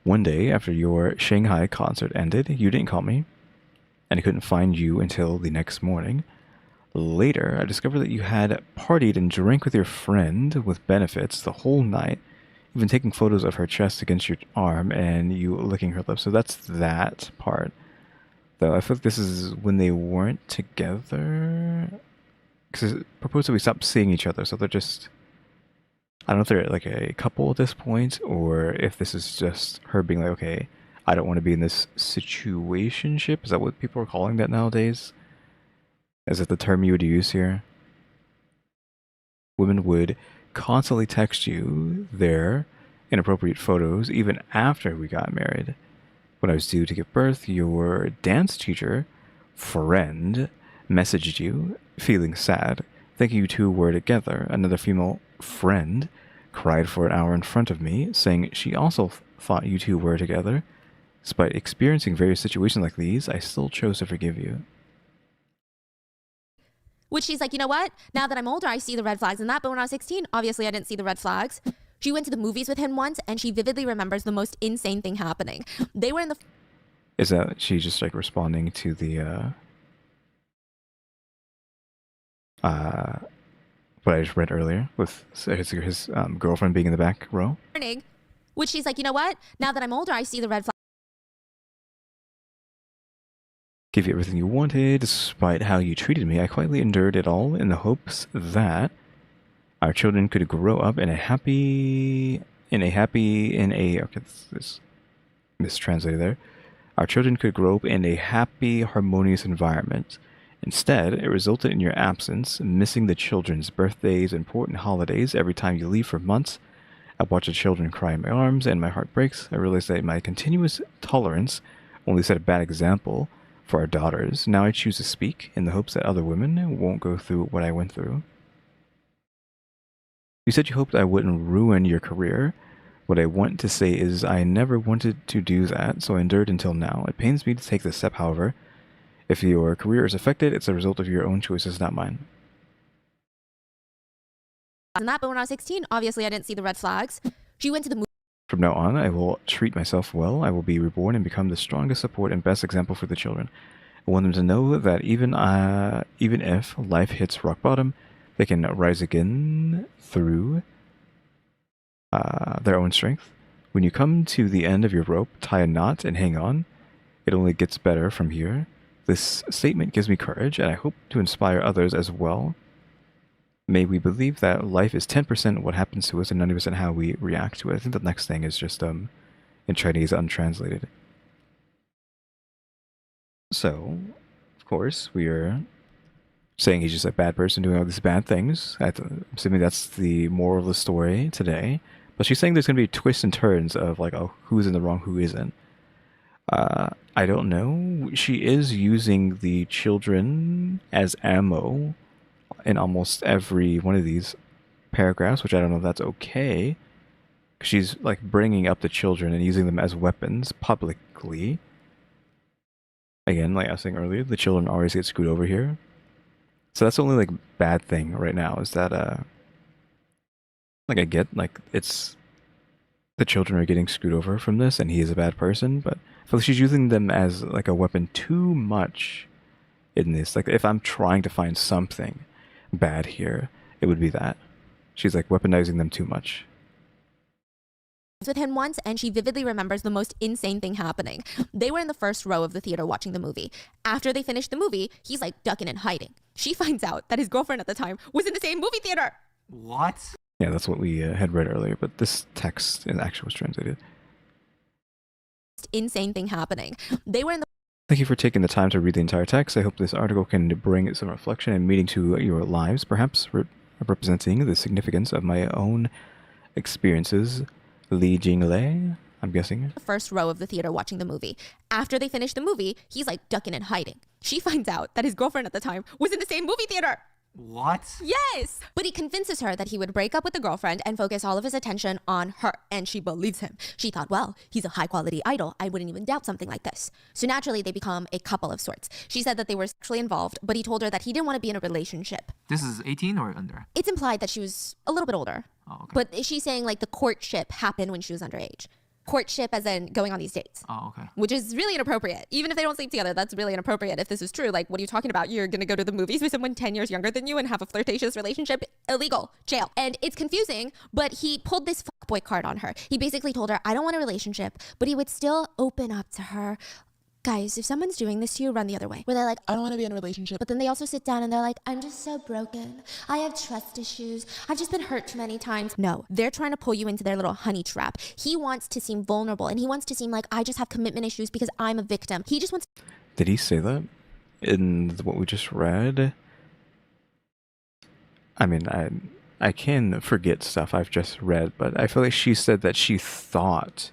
One day, after your Shanghai concert ended, you didn't call me, and I couldn't find you until the next morning. Later, I discovered that you had partied and drank with your friend with benefits the whole night, even taking photos of her chest against your arm and you licking her lips. So that's that part. Though I feel like this is when they weren't together. Because it proposed that we stop seeing each other, so they're just... I don't know if they're like a couple at this point, or if this is just her being like, okay, I don't want to be in this situationship. Is that what people are calling that nowadays? Is it the term you would use here? Women would constantly text you their inappropriate photos even after we got married. When I was due to give birth, your dance teacher friend messaged you, feeling sad, thinking you two were together. Another female friend cried for an hour in front of me, saying she also thought you two were together. Despite experiencing various situations like these, I still chose to forgive you. Which she's like, you know what? Now that I'm older, I see the red flags in that. But when I was 16, obviously I didn't see the red flags. She went to the movies with him once, and she vividly remembers the most insane thing happening. They were in the... Is that she just like responding to the what I just read earlier with his girlfriend being in the back row? morning, which she's like, you know what? Now that I'm older, I see the red flags. Give you everything you wanted, despite how you treated me. I quietly endured it all in the hopes that our children could grow up in a happy, okay, this mistranslated there. Our children could grow up in a happy, harmonious environment. Instead, it resulted in your absence, missing the children's birthdays, important holidays. Every time you leave for months, I watch the children cry in my arms, and my heart breaks. I realize that my continuous tolerance only set a bad example for our daughters. Now I choose to speak in the hopes that other women won't go through what I went through. You said you hoped I wouldn't ruin your career. What I want to say is I never wanted to do that, so I endured until now. It pains me to take this step, however. If your career is affected, it's a result of your own choices, not mine. And that, but when I was 16, obviously I didn't see the red flags. She went to the movie. From now on, I will treat myself well. I will be reborn and become the strongest support and best example for the children. I want them to know that even if life hits rock bottom, they can rise again through their own strength. When you come to the end of your rope, tie a knot and hang on. It only gets better from here. This statement gives me courage, and I hope to inspire others as well. May we believe that life is 10% what happens to us and 90% how we react to it. I think the next thing is just in Chinese untranslated. So, of course, we are saying he's just a bad person doing all these bad things. I'm assuming that's the moral of the story today. But she's saying there's going to be twists and turns of like, oh, who's in the wrong, who isn't. I don't know. She is using the children as ammo in almost every one of these paragraphs, which I don't know if that's okay. She's like bringing up the children and using them as weapons publicly. Again, like I was saying earlier, the children always get screwed over here. So that's the only like bad thing right now is that like I get like it's the children are getting screwed over from this and he is a bad person, but I feel like she's using them as like a weapon too much in this. Like if I'm trying to find something bad here, it would be that. She's like weaponizing them too much. With him once, and she vividly remembers the most insane thing happening. They were in the first row of the theater watching the movie. After they finished the movie, he's like ducking and hiding. She finds out that his girlfriend at the time was in the same movie theater. What? Yeah, that's what we had read earlier, but this text in actually was translated. Insane thing happening. They were in the... Thank you for taking the time to read the entire text. I hope this article can bring some reflection and meaning to your lives, perhaps representing the significance of my own experiences. Li Jingle, I'm guessing. First row of the theater watching the movie. After they finished the movie, he's like ducking and hiding. She finds out that his girlfriend at the time was in the same movie theater. What? Yes! But he convinces her that he would break up with the girlfriend and focus all of his attention on her, and she believes him. She thought, well, he's a high-quality idol. I wouldn't even doubt something like this. So naturally, they become a couple of sorts. She said that they were sexually involved, but he told her that he didn't want to be in a relationship. This is 18 or under? It's implied that she was a little bit older. Oh, okay. But she's saying like the courtship happened when she was underage. Courtship as in going on these dates. Oh, okay. Which is really inappropriate. Even if they don't sleep together, that's really inappropriate if this is true. Like, what are you talking about? You're gonna go to the movies with someone 10 years younger than you and have a flirtatious relationship? Illegal. Jail. And it's confusing, but he pulled this fuckboy card on her. He basically told her, I don't want a relationship, but he would still open up to her. Guys, if someone's doing this to you, run the other way. Where they're like, I don't want to be in a relationship. but then they also sit down and they're like, I'm just so broken. I have trust issues. I've just been hurt too many times. No, they're trying to pull you into their little honey trap. He wants to seem vulnerable and he wants to seem like I just have commitment issues because I'm a victim. He just wants... Did he say that in what we just read? I mean, I can forget stuff I've just read, but I feel like she said that she thought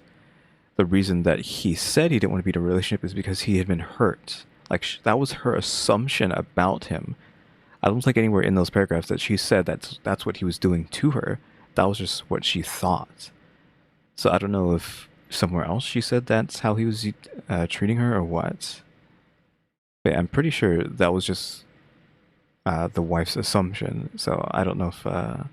the reason that he said he didn't want to be in a relationship is because he had been hurt. Like, that was her assumption about him. I don't think anywhere in those paragraphs that she said that's what he was doing to her. That was just what she thought. So I don't know if somewhere else she said that's how he was treating her, or what? But I'm pretty sure that was just the wife's assumption. So I don't know if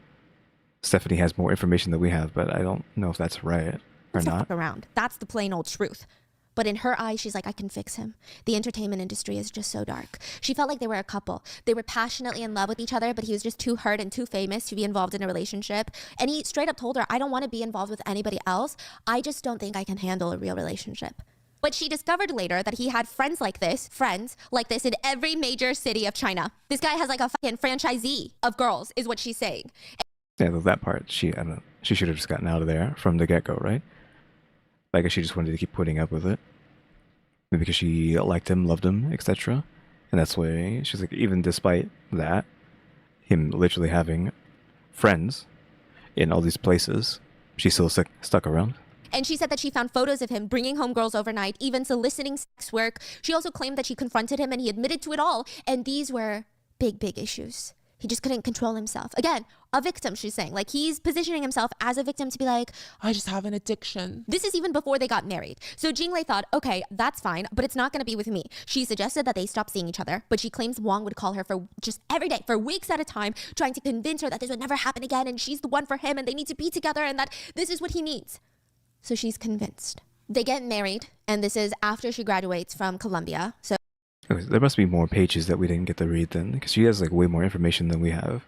Stephanie has more information than we have, but I don't know if that's right or to not. fuck around. That's the plain old truth. But in her eyes, she's like, I can fix him. The entertainment industry is just so dark. She felt like they were a couple. They were passionately in love with each other, but he was just too hurt and too famous to be involved in a relationship. And he straight up told her, I don't want to be involved with anybody else. I just don't think I can handle a real relationship. But she discovered later that he had friends like this in every major city of China. This guy has like a fucking franchisee of girls, is what she's saying. Yeah, that part, I don't know, she should have just gotten out of there from the get-go, right? Like, she just wanted to keep putting up with it. Maybe because she liked him, loved him, etc. And that's why she's like, even despite that, him literally having friends in all these places, she's still stuck around. And she said that she found photos of him bringing home girls overnight, even soliciting sex work. She also claimed that she confronted him and he admitted to it all. And these were big, big issues. He just couldn't control himself. Again, a victim, she's saying. Like, he's positioning himself as a victim to be like, I just have an addiction. this is even before they got married. So Jinglei thought, okay, that's fine, but it's not going to be with me. She suggested that they stop seeing each other, but she claims Wong would call her for just every day, for weeks at a time, trying to convince her that this would never happen again and she's the one for him and they need to be together and that this is what he needs. So she's convinced. They get married, and this is after she graduates from Columbia. So Okay, there must be more pages that we didn't get to read then, because she has like way more information than we have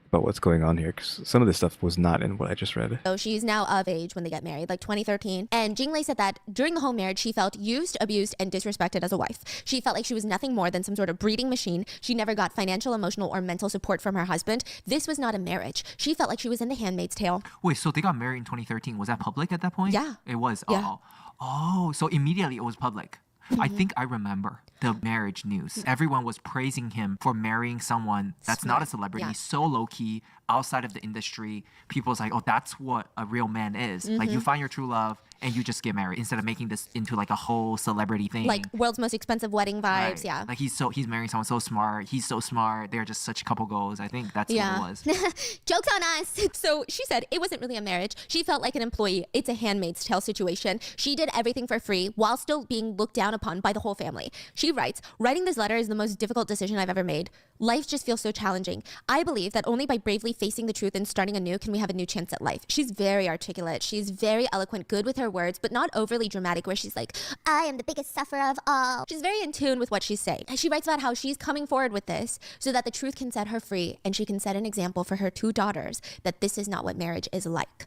about what's going on here, because some of this stuff was not in what I just read. So she's now of age when they get married, like 2013. And Jinglei said that during the whole marriage, she felt used, abused, and disrespected as a wife. She felt like she was nothing more than some sort of breeding machine. She never got financial, emotional, or mental support from her husband. This was not a marriage. She felt like she was in The Handmaid's Tale. Wait, so they got married in 2013. Was that public at that point? Yeah. It was? Yeah. Oh, so immediately it was public. I think I remember the marriage news. Everyone was praising him for marrying someone that's not a celebrity, Yeah. so low-key, outside of the industry. People's like, oh, that's what a real man is. Like, you find your true love and you just get married instead of making this into like a whole celebrity thing. Like world's most expensive wedding vibes, Right. yeah. Like he's marrying someone so smart. He's so smart. They're just such couple goals. I think that's Yeah. what it was. Joke's on us. So she said it wasn't really a marriage. She felt like an employee. It's a Handmaid's Tale situation. She did everything for free while still being looked down upon by the whole family. She writes, writing this letter is the most difficult decision I've ever made. Life just feels so challenging. I believe that only by bravely facing the truth and starting anew can we have a new chance at life. She's very articulate. She's very eloquent, good with her words, but not overly dramatic where she's like, I am the biggest sufferer of all. She's very in tune with what she's saying. She writes about how she's coming forward with this so that the truth can set her free and she can set an example for her two daughters that this is not what marriage is like.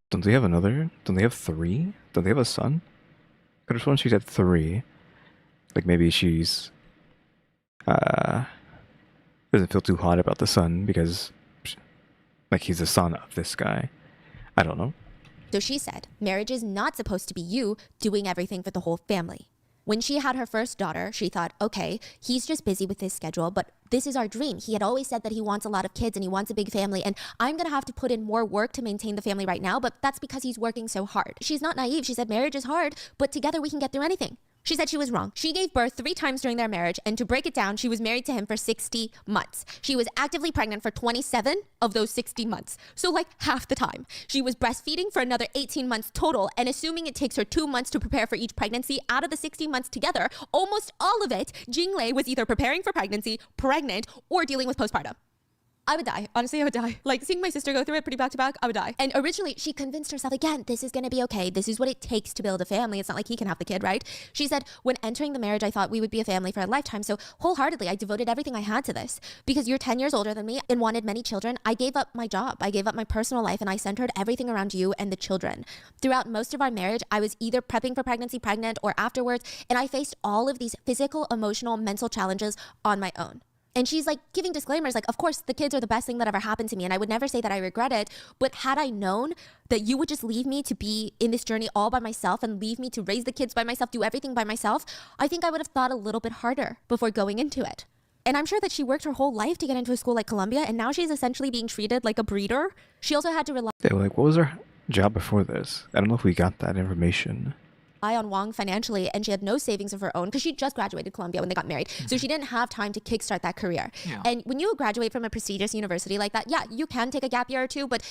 Don't they have another? Don't they have three? Don't they have a son? I could have sworn she had three. Like, maybe she's doesn't feel too hot about the son because like he's the son of this guy. I don't know. So she said, marriage is not supposed to be you doing everything for the whole family. When she had her first daughter, she thought, okay, he's just busy with his schedule, but this is our dream. He had always said that he wants a lot of kids and he wants a big family, and I'm going to have to put in more work to maintain the family right now, but that's because he's working so hard. She's not naive. She said, marriage is hard, but together we can get through anything. She said she was wrong. She gave birth 3 times during their marriage, and to break it down, she was married to him for 60 months. She was actively pregnant for 27 of those 60 months, so like half the time. She was breastfeeding for another 18 months total, and assuming it takes her 2 months to prepare for each pregnancy, out of the 60 months together, almost all of it, Jinglei was either preparing for pregnancy, pregnant, or dealing with postpartum. I would die. Honestly, I would die. Like, seeing my sister go through it pretty back to back, I would die. And originally, she convinced herself, again, this is going to be okay. This is what it takes to build a family. It's not like he can have the kid, right? She said, when entering the marriage, I thought we would be a family for a lifetime. So wholeheartedly, I devoted everything I had to this. Because you're 10 years older than me and wanted many children, I gave up my job. I gave up my personal life, and I centered everything around you and the children. Throughout most of our marriage, I was either prepping for pregnancy, pregnant, or afterwards, and I faced all of these physical, emotional, mental challenges on my own. And she's like giving disclaimers like, of course, the kids are the best thing that ever happened to me. And I would never say that I regret it. But had I known that you would just leave me to be in this journey all by myself and leave me to raise the kids by myself, do everything by myself, I think I would have thought a little bit harder before going into it. And I'm sure that she worked her whole life to get into a school like Columbia. And now she's essentially being treated like a breeder. She also had to rely They were like, what was her job before this? I don't know if we got that information. on Wong financially, and she had no savings of her own because she just graduated Columbia when they got married. So she didn't have time to kickstart that career. Yeah. And when you graduate from a prestigious university like that, yeah, you can take a gap year or two, but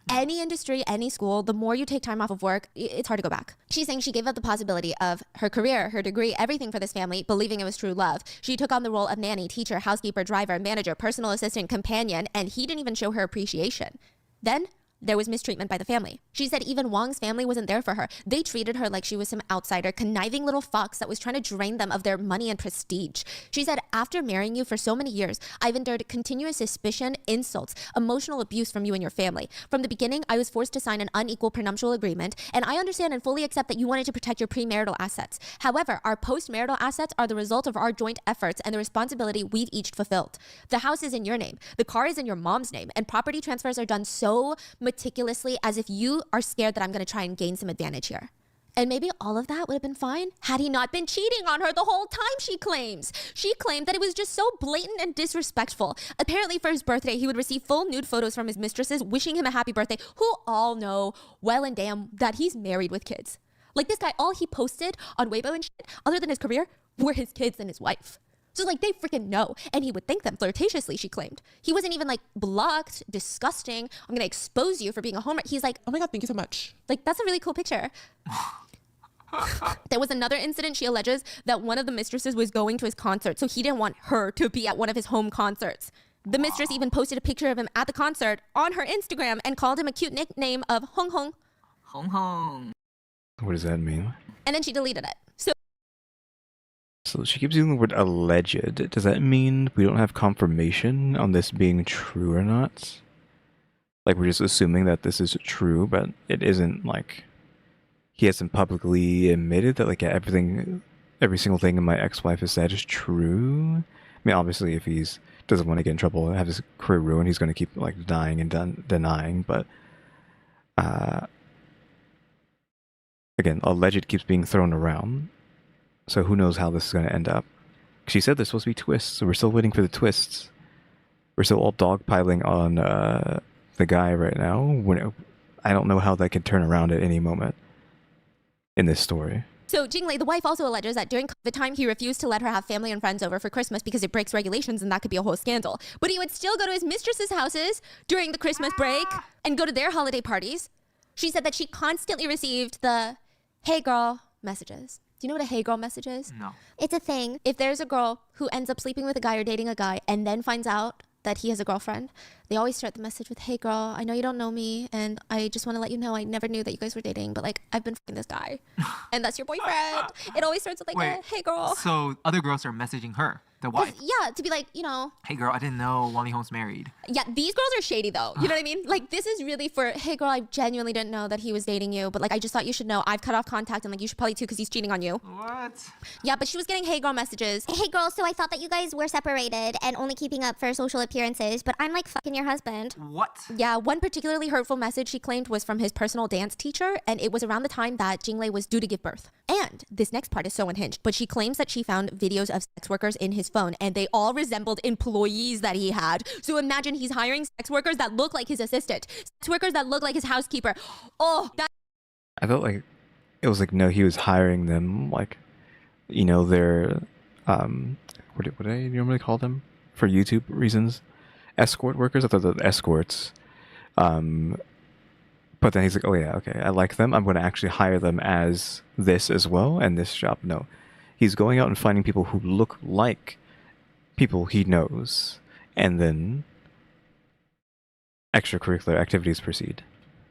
Any industry, any school, the more you take time off of work, it's hard to go back. She's saying she gave up the possibility of her career, her degree, everything for this family, believing it was true love. She took on the role of nanny, teacher, housekeeper, driver, manager, personal assistant, companion, and he didn't even show her appreciation. Then there was mistreatment by the family. She said even Wong's family wasn't there for her. They treated her like she was some outsider, conniving little fox that was trying to drain them of their money and prestige. She said, after marrying you for so many years, I've endured continuous suspicion, insults, emotional abuse from you and your family. From the beginning, I was forced to sign an unequal prenuptial agreement, and I understand and fully accept that you wanted to protect your premarital assets. However, our postmarital assets are the result of our joint efforts and the responsibility we've each fulfilled. The house is in your name, the car is in your mom's name, and property transfers are done so meticulously as if you are scared that I'm going to try and gain some advantage here. And maybe all of that would have been fine had he not been cheating on her the whole time, she claims. She claimed that it was just so blatant and disrespectful. Apparently for his birthday, he would receive full nude photos from his mistresses wishing him a happy birthday, who all know well and damn that he's married with kids. Like this guy, all he posted on Weibo and shit, other than his career, were his kids and his wife. So like they freaking know, and he would thank them flirtatiously, she claimed. He wasn't even like blocked, disgusting, I'm gonna expose you for being a homer. He's like, Oh my God, thank you so much. like that's a really cool picture. There was another incident, she alleges, that one of the mistresses was going to his concert, so he didn't want her to be at one of his home concerts. The mistress even posted a picture of him at the concert on her Instagram and called him a cute nickname of Hong Hong. Hong Hong. What does that mean? And then she deleted it. So she keeps using the word alleged. Does that mean we don't have confirmation on this being true or not? Like we're just assuming that this is true, but it isn't. Like he hasn't publicly admitted that like every single thing my ex-wife has said is true. I mean, obviously if he's doesn't want to get in trouble and have his career ruined, he's going to keep like denying and denying, but again, alleged keeps being thrown around. So who knows how this is going to end up. She said there's supposed to be twists, so we're still waiting for the twists. We're still all dogpiling on the guy right now. I don't know how that could turn around at any moment in this story. So Jinglei, the wife, also alleges that during COVID time, he refused to let her have family and friends over for Christmas because it breaks regulations and that could be a whole scandal. But he would still go to his mistress's houses during the Christmas break and go to their holiday parties. She said that she constantly received the, hey girl, messages. Do you know what a hey girl message is? No. It's a thing. If there's a girl who ends up sleeping with a guy or dating a guy and then finds out that he has a girlfriend, they always start the message with, hey girl, I know you don't know me and I just want to let you know I never knew that you guys were dating, but like I've been fucking this guy and that's your boyfriend. It always starts with like, Wait, a hey girl. So other girls are messaging her, the wife. Yeah, to be like, you know, Hey girl, I didn't know Wally Holmes married. yeah, these girls are shady though. You know what I mean? Like this is really for, hey girl, I genuinely didn't know that he was dating you, but like I just thought you should know. I've cut off contact and like you should probably too because he's cheating on you. What? Yeah, but she was getting hey girl messages. Hey girl, so I thought that you guys were separated and only keeping up for social appearances, but I'm like fucking your husband. What? Yeah, one particularly hurtful message she claimed was from his personal dance teacher, and it was around the time that Jinglei was due to give birth. And this next part is so unhinged, but she claims that she found videos of sex workers in his phone, and they all resembled employees that he had. So imagine he's hiring sex workers that look like his assistant, sex workers that look like his housekeeper. Oh, that. I felt like it was like, no, he was hiring them, like, you know, they're what do I normally call them for YouTube reasons? Escort workers. I thought the escorts. But then he's like, oh yeah, okay, I like them. I'm going to actually hire them as this as well, and this job. No, he's going out and finding people who look like people he knows, and then extracurricular activities proceed.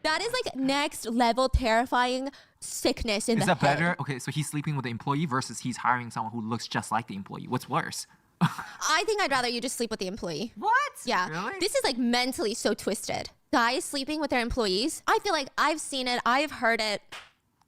That is like next level terrifying sickness in Is the that head. better? Okay, so he's sleeping with the employee versus he's hiring someone who looks just like the employee. What's worse? I think I'd rather you just sleep with the employee. What? Yeah. Really? This is like mentally so twisted. Guys sleeping with their employees. I feel like I've seen it. I've heard it.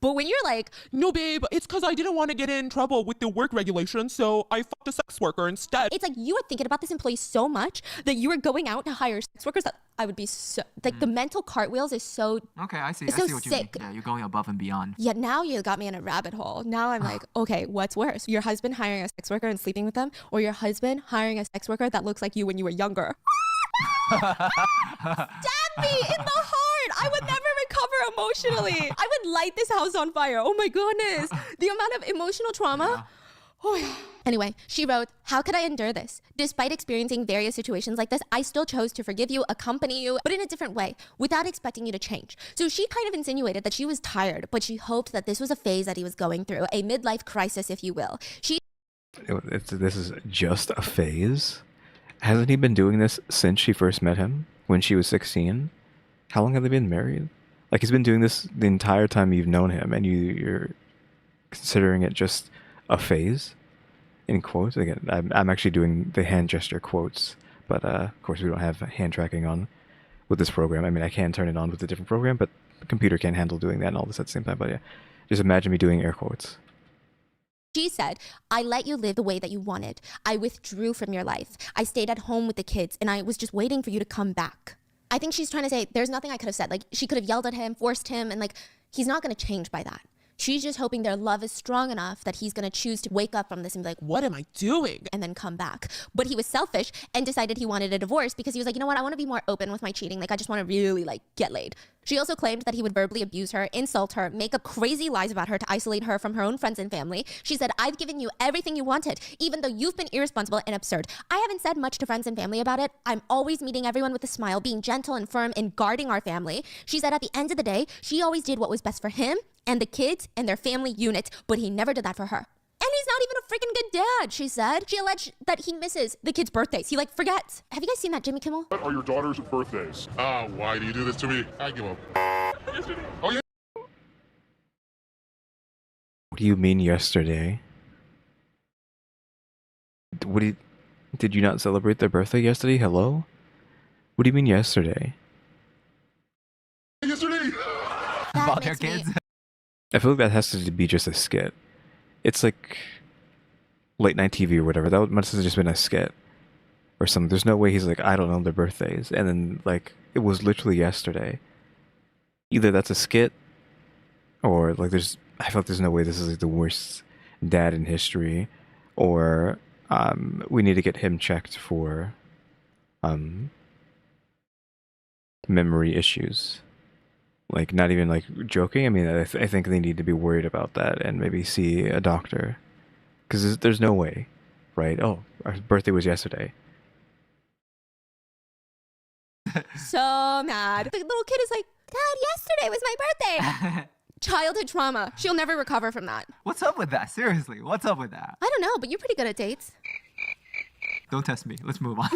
But when you're like, No, babe, it's because I didn't want to get in trouble with the work regulations, so I fucked a sex worker instead. it's like you are thinking about this employee so much that you are going out to hire sex workers that I would be so, like the mental cartwheels is so, Okay, I see. It's I so see what sick. you mean. Yeah, you're going above and beyond. yeah, now you got me in a rabbit hole. Now I'm like, okay, what's worse? Your husband hiring a sex worker and sleeping with them, or your husband hiring a sex worker that looks like you when you were younger? Stab me in the heart. I would never recover emotionally. I would light this house on fire. Oh my goodness. The amount of emotional trauma. Anyway, she wrote, "How could I endure this? Despite experiencing various situations like this, I still chose to forgive you, accompany you, but in a different way, without expecting you to change." So she kind of insinuated that she was tired, but she hoped that this was a phase that he was going through, a midlife crisis, if you will. This is just a phase? Hasn't he been doing this since she first met him, when she was 16? How long have they been married? Like, he's been doing this the entire time you've known him, and you're considering it just a phase? In quotes. Again, I'm actually doing the hand gesture quotes, but of course we don't have hand tracking on with this program. I mean, I can turn it on with a different program, but the computer can't handle doing that and all this at the same time. But yeah, just imagine me doing air quotes. She said, "I let you live the way that you wanted. I withdrew from your life. I stayed at home with the kids, and I was just waiting for you to come back." I think she's trying to say there's nothing I could have said. Like, she could have yelled at him, forced him, and like, he's not going to change by that. She's just hoping their love is strong enough that he's going to choose to wake up from this and be like, What am I doing? and then come back. But he was selfish and decided he wanted a divorce because he was like, you know what, I want to be more open with my cheating. Like, I just want to really like get laid. She also claimed that he would verbally abuse her, insult her, make up crazy lies about her to isolate her from her own friends and family. She said, "I've given you everything you wanted, even though you've been irresponsible and absurd. I haven't said much to friends and family about it. I'm always meeting everyone with a smile, being gentle and firm and guarding our family." She said at the end of the day, she always did what was best for him and the kids and their family unit, but he never did that for her. And he's not even a freaking good dad, she said. She alleged that he misses the kids' birthdays. He like forgets. Have you guys seen that, Jimmy Kimmel? What are your daughter's birthdays? Why do you do this to me? I give up. Oh, yeah. What do you mean yesterday? Did you not celebrate their birthday yesterday? Hello? What do you mean yesterday? Yesterday. About their makes me- kids. I feel like that has to be just a skit. It's like late night TV or whatever. That must have just been a skit or something. There's no way he's like, I don't know their birthdays. And then, like, it was literally yesterday. Either that's a skit or, like, I feel like there's no way this is like the worst dad in history, or we need to get him checked for memory issues. Like, not even like joking. I mean, I think they need to be worried about that and maybe see a doctor, because there's no way, right? Oh, our birthday was yesterday. So mad. The little kid is like, "Dad, yesterday was my birthday." Childhood trauma. She'll never recover from that. What's up with that? Seriously, what's up with that? I don't know, but you're pretty good at dates. Don't test me. Let's move on.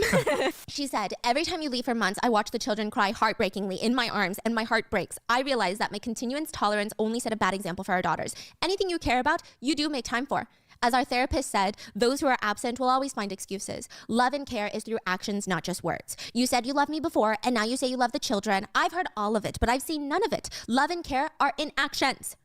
She said, "Every time you leave for months, I watch the children cry heartbreakingly in my arms, and my heart breaks. I realize that my continuance tolerance only set a bad example for our daughters. Anything you care about, you do make time for. As our therapist said, those who are absent will always find excuses. Love and care is through actions, not just words. You said you loved me before, and now you say you love the children. I've heard all of it, but I've seen none of it. Love and care are in actions."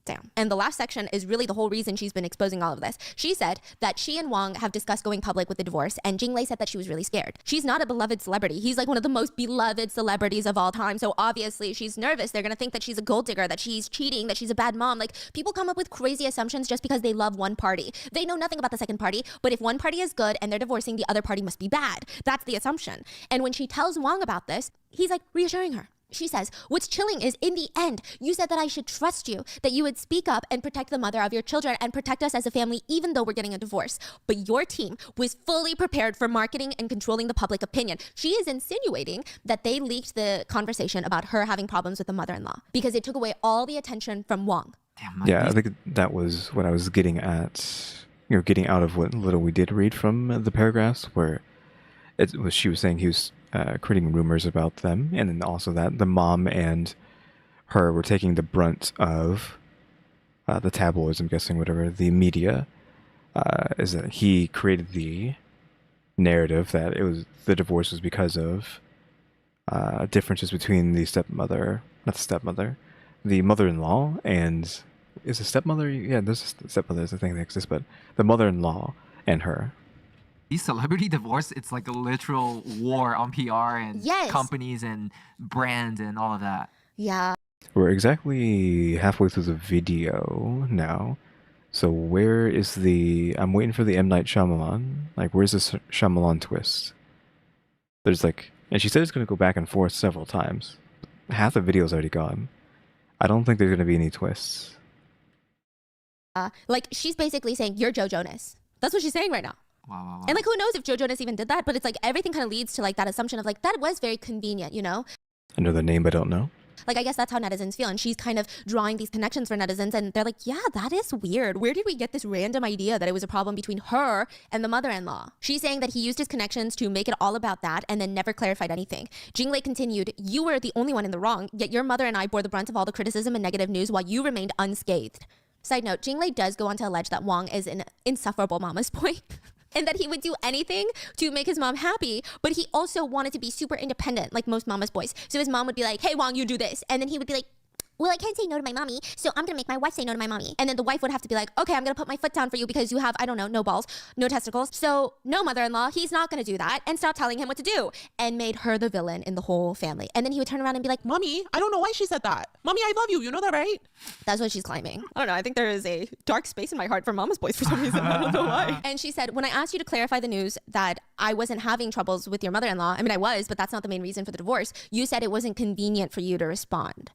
Damn. And the last section is really the whole reason she's been exposing all of this. She said that she and Wong have discussed going public with the divorce, and Jinglei said that she was really scared. She's not a beloved celebrity. He's like one of the most beloved celebrities of all time, so obviously she's nervous. They're gonna think that she's a gold digger, that she's cheating, that she's a bad mom. Like, people come up with crazy assumptions just because they love one party. They know nothing about the second party, but if one party is good and they're divorcing, the other party must be bad. That's the assumption. And when she tells Wong about this, he's like reassuring her. She says, "What's chilling is, in the end, you said that I should trust you, that you would speak up and protect the mother of your children and protect us as a family, even though we're getting a divorce. But your team was fully prepared for marketing and controlling the public opinion." She is insinuating that they leaked the conversation about her having problems with the mother-in-law because it took away all the attention from Wong. Damn, Yeah, I think that was what I was getting at. Getting out of what little we did read from the paragraphs, where she was saying he was creating rumors about them, and then also that the mom and her were taking the brunt of the tabloids, I'm guessing, whatever, the media, is that he created the narrative that the divorce was because of differences between the mother-in-law, and is a stepmother? Yeah, there's a stepmother, is the thing that exists, but the mother-in-law and her. These celebrity divorce, it's like a literal war on PR and Yes. companies and brands and all of that. Yeah. We're exactly halfway through the video now. So where is I'm waiting for the M. Night Shyamalan. Like, where's this Shyamalan twist? There's like, and she said it's going to go back and forth several times. Half the video's already gone. I don't think there's going to be any twists. Like, she's basically saying, you're Joe Jonas. That's what she's saying right now. Wow. And like, who knows if Joe Jonas even did that, but it's like everything kind of leads to like that assumption of like, that was very convenient, you know? I know the name, but I don't know. Like, I guess that's how netizens feel. And she's kind of drawing these connections for netizens. And they're like, yeah, that is weird. Where did we get this random idea that it was a problem between her and the mother-in-law? She's saying that he used his connections to make it all about that and then never clarified anything. Jinglei continued, you were the only one in the wrong, yet your mother and I bore the brunt of all the criticism and negative news while you remained unscathed. Side note, Jinglei does go on to allege that Wang is an insufferable mama's boy. And that he would do anything to make his mom happy, but he also wanted to be super independent, like most mama's boys. So his mom would be like, hey, Wang, you do this. And then he would be like, well, I can't say no to my mommy, so I'm gonna make my wife say no to my mommy. And then the wife would have to be like, okay, I'm gonna put my foot down for you because you have, I don't know, no balls, no testicles. So no, mother-in-law, he's not gonna do that, and stop telling him what to do. And made her the villain in the whole family. And then he would turn around and be like, Mommy, I don't know why she said that. Mommy, I love you. You know that, right? that's what she's claiming. I don't know. I think there is a dark space in my heart for mama's boys for some reason. I don't know why. And she said, when I asked you to clarify the news that I wasn't having troubles with your mother-in-law, I mean, I was, but that's not the main reason for the divorce. You said it wasn't convenient for you to respond.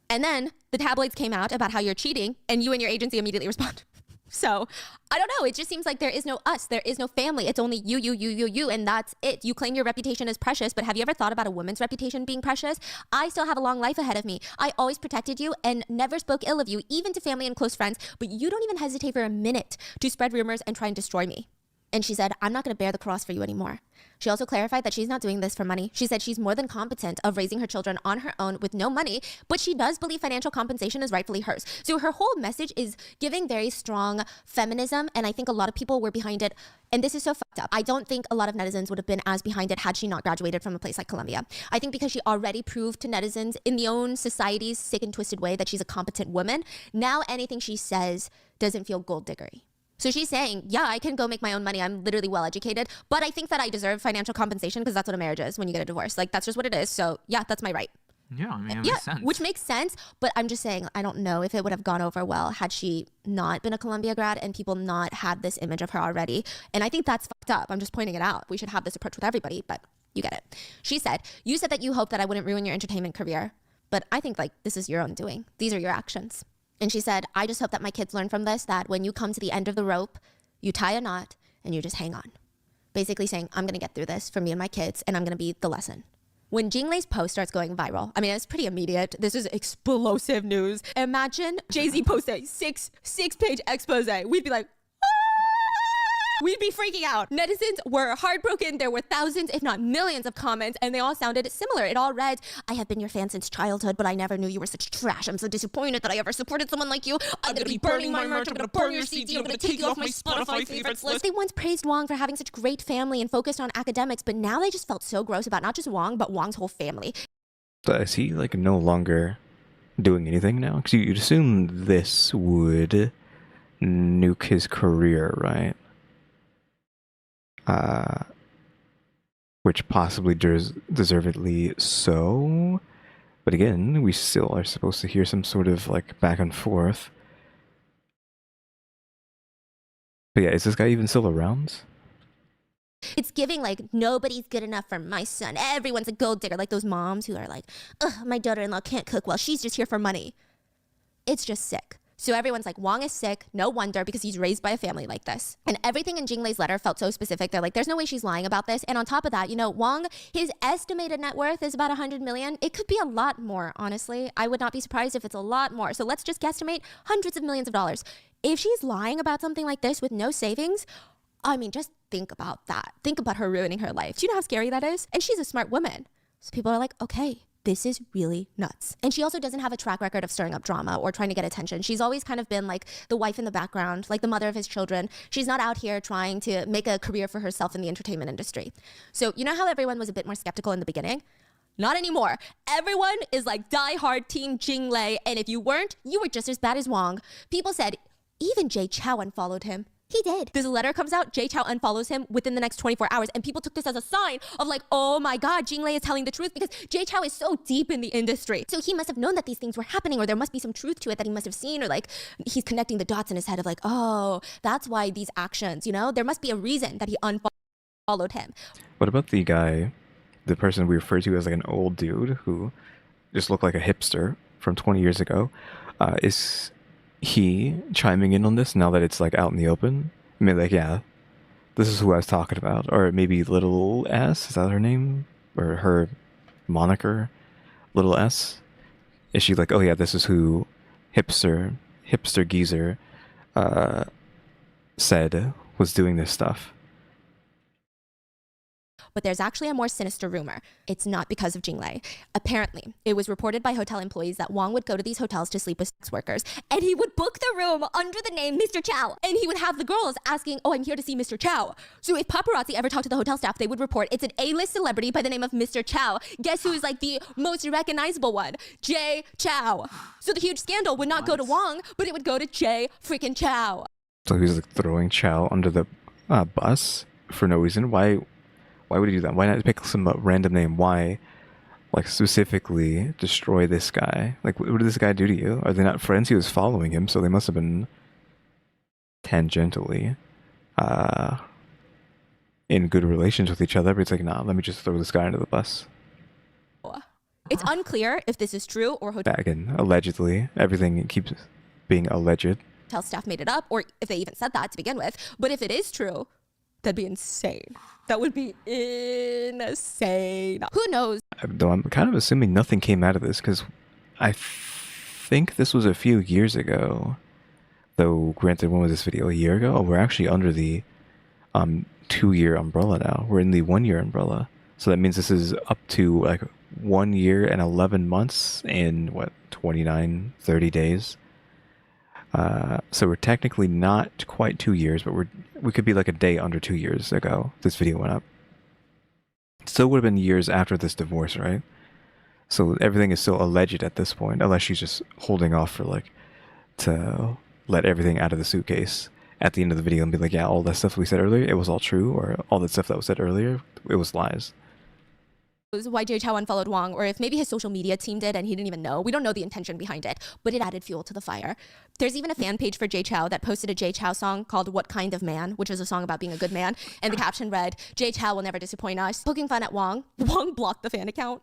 And then the tabloids came out about how you're cheating and you and your agency immediately respond. So I don't know. It just seems like there is no us. There is no family. It's only you, and that's it. You claim your reputation is precious, but have you ever thought about a woman's reputation being precious? I still have a long life ahead of me. I always protected you and never spoke ill of you, even to family and close friends, but you don't even hesitate for a minute to spread rumors and try and destroy me. And she said, I'm not going to bear the cross for you anymore. She also clarified that she's not doing this for money. She said she's more than competent of raising her children on her own with no money, but she does believe financial compensation is rightfully hers. So her whole message is giving very strong feminism, and I think a lot of people were behind it. And this is so fucked up. I don't think a lot of netizens would have been as behind it had she not graduated from a place like Columbia. I think because she already proved to netizens in the own society's sick and twisted way that she's a competent woman, now anything she says doesn't feel gold diggery. So she's saying, yeah, I can go make my own money. I'm literally well educated, but I think that I deserve financial compensation because that's what a marriage is when you get a divorce. Like, that's just what it is. So yeah, that's my right. Yeah, I mean, it makes sense. Which makes sense. But I'm just saying, I don't know if it would have gone over well had she not been a Columbia grad and people not had this image of her already. And I think that's fucked up. I'm just pointing it out. We should have this approach with everybody, but you get it. She said, you said that you hoped that I wouldn't ruin your entertainment career, but I think like this is your own doing. These are your actions. And she said, I just hope that my kids learn from this, that when you come to the end of the rope, you tie a knot and you just hang on. Basically saying, I'm going to get through this for me and my kids, and I'm going to be the lesson. When Jinglei's post starts going viral, I mean, it's pretty immediate. This is explosive news. Imagine Jay-Z post a six-page expose. We'd be like, we'd be freaking out. Netizens were heartbroken. There were thousands, if not millions of comments, and they all sounded similar. It all read, I have been your fan since childhood, but I never knew you were such trash. I'm so disappointed that I ever supported someone like you. I'm gonna be burning my merch. I'm gonna burn your CD. I'm gonna take you off my Spotify favorites list. They once praised Wang for having such great family and focused on academics, but now they just felt so gross about not just Wang, but Wang's whole family. So is he like no longer doing anything now? Because you'd assume this would nuke his career, right? Which possibly deservedly so. But again, we still are supposed to hear some sort of like back and forth. But yeah, is this guy even still around? It's giving like, nobody's good enough for my son. Everyone's a gold digger. Like those moms who are like, ugh, my daughter-in-law can't cook well. She's just here for money. It's just sick. So everyone's like, Wang is sick. No wonder, because he's raised by a family like this. And everything in Jinglei's letter felt so specific. They're like, there's no way she's lying about this. And on top of that, you know, Wang, his estimated net worth is about 100 million. It could be a lot more, honestly. I would not be surprised if it's a lot more. So let's just guesstimate hundreds of millions of dollars. If she's lying about something like this with no savings, I mean, just think about that. Think about her ruining her life. Do you know how scary that is? And she's a smart woman. So people are like, okay, this is really nuts. And she also doesn't have a track record of stirring up drama or trying to get attention. She's always kind of been like the wife in the background, like the mother of his children. She's not out here trying to make a career for herself in the entertainment industry. So you know how everyone was a bit more skeptical in the beginning? Not anymore. Everyone is like diehard Team Jinglei, and if you weren't, you were just as bad as Wang. People said even Jay Chou unfollowed him. He did. This letter comes out, Jay Chou unfollows him within the next 24 hours, and people took this as a sign of like, oh my God, Jinglei is telling the truth, because Jay Chou is so deep in the industry. So he must have known that these things were happening, or there must be some truth to it that he must have seen, or like he's connecting the dots in his head of like, oh, that's why these actions, you know, there must be a reason that he unfollowed him. What about the guy, the person we refer to as like an old dude who just looked like a hipster from 20 years ago? he chiming in on this now that it's like out in the open. I mean, like, yeah, this is who I was talking about. Or maybe Little S, is that her name? Or her moniker? Little S? Is she like, oh yeah, this is who hipster geezer said was doing this stuff? But there's actually a more sinister rumor. It's not because of Jinglei. Apparently, it was reported by hotel employees that Wong would go to these hotels to sleep with sex workers, and he would book the room under the name Mr. Chow. And he would have the girls asking, oh, I'm here to see Mr. Chow. So if paparazzi ever talked to the hotel staff, they would report it's an A-list celebrity by the name of Mr. Chow. Guess who is like the most recognizable one? Jay Chow. So the huge scandal would not go to Wong, but it would go to Jay freaking Chow. So he was like throwing Chow under the bus for no reason. Why would he do that? Why not pick some random name? Why, like, specifically destroy this guy? Like, what did this guy do to you? Are they not friends? He was following him, so they must have been tangentially in good relations with each other. But it's like, nah, let me just throw this guy under the bus. It's unclear if this is true or Again, allegedly. Everything keeps being alleged. hotel staff made it up, or if they even said that to begin with. But if it is true, that'd be insane. That would be insane. Who knows? Though I'm kind of assuming nothing came out of this, because I think this was a few years ago. Though, granted, when was this video? A year ago? Oh, we're actually under the 2-year umbrella now. We're in the 1-year umbrella. So that means this is up to like 1 year and 11 months in, what, 29, 30 days? So we're technically not quite 2 years, but we could be like a day under 2 years ago this video went up. It still would have been years after this divorce, right? So everything is still alleged at this point, unless she's just holding off for like to let everything out of the suitcase at the end of the video and be like, yeah, all that stuff we said earlier, it was all true, or all that stuff that was said earlier, it was lies. Why Jay Chow unfollowed Wong, or if maybe his social media team did and he didn't even know. We don't know the intention behind it, but it added fuel to the fire. There's even a fan page for Jay Chow that posted a Jay Chow song called What Kind of Man, which is a song about being a good man. And the caption read, Jay Chow will never disappoint us. Poking fun at Wong. Wong blocked the fan account.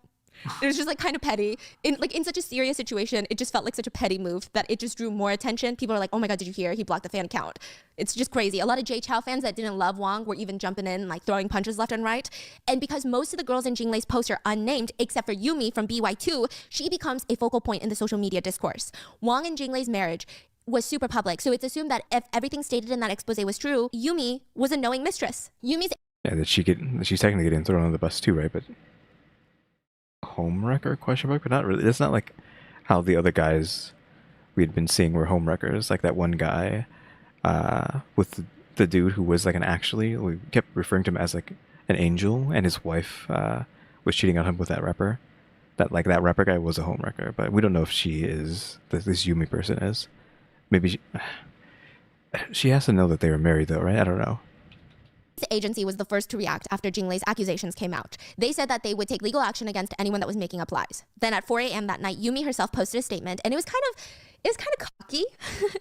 It was just like kind of petty. In such a serious situation, it just felt like such a petty move that it just drew more attention. People are like, oh my God, did you hear? He blocked the fan account. It's just crazy. A lot of Jay Chow fans that didn't love Wong were even jumping in, like throwing punches left and right. And because most of the girls in Jinglei's post are unnamed, except for Yumi from BY2, she becomes a focal point in the social media discourse. Wong and Jinglei's marriage was super public. So it's assumed that if everything stated in that expose was true, Yumi was a knowing mistress. Yumi's... Yeah, that she's technically getting thrown on the bus too, right? But homewrecker question mark, but not really. It's not like how the other guys we had been seeing were homewreckers, like that one guy with the dude who was like we kept referring to him as like an angel, and his wife was cheating on him with that rapper. That rapper guy was a homewrecker, but we don't know if she is, this Yumi person is. Maybe she has to know that they were married though, right? I don't know. The agency was the first to react after Jinglei's accusations came out. They said that they would take legal action against anyone that was making up lies. Then at 4 a.m. that night, Yumi herself posted a statement, and it was kind of cocky.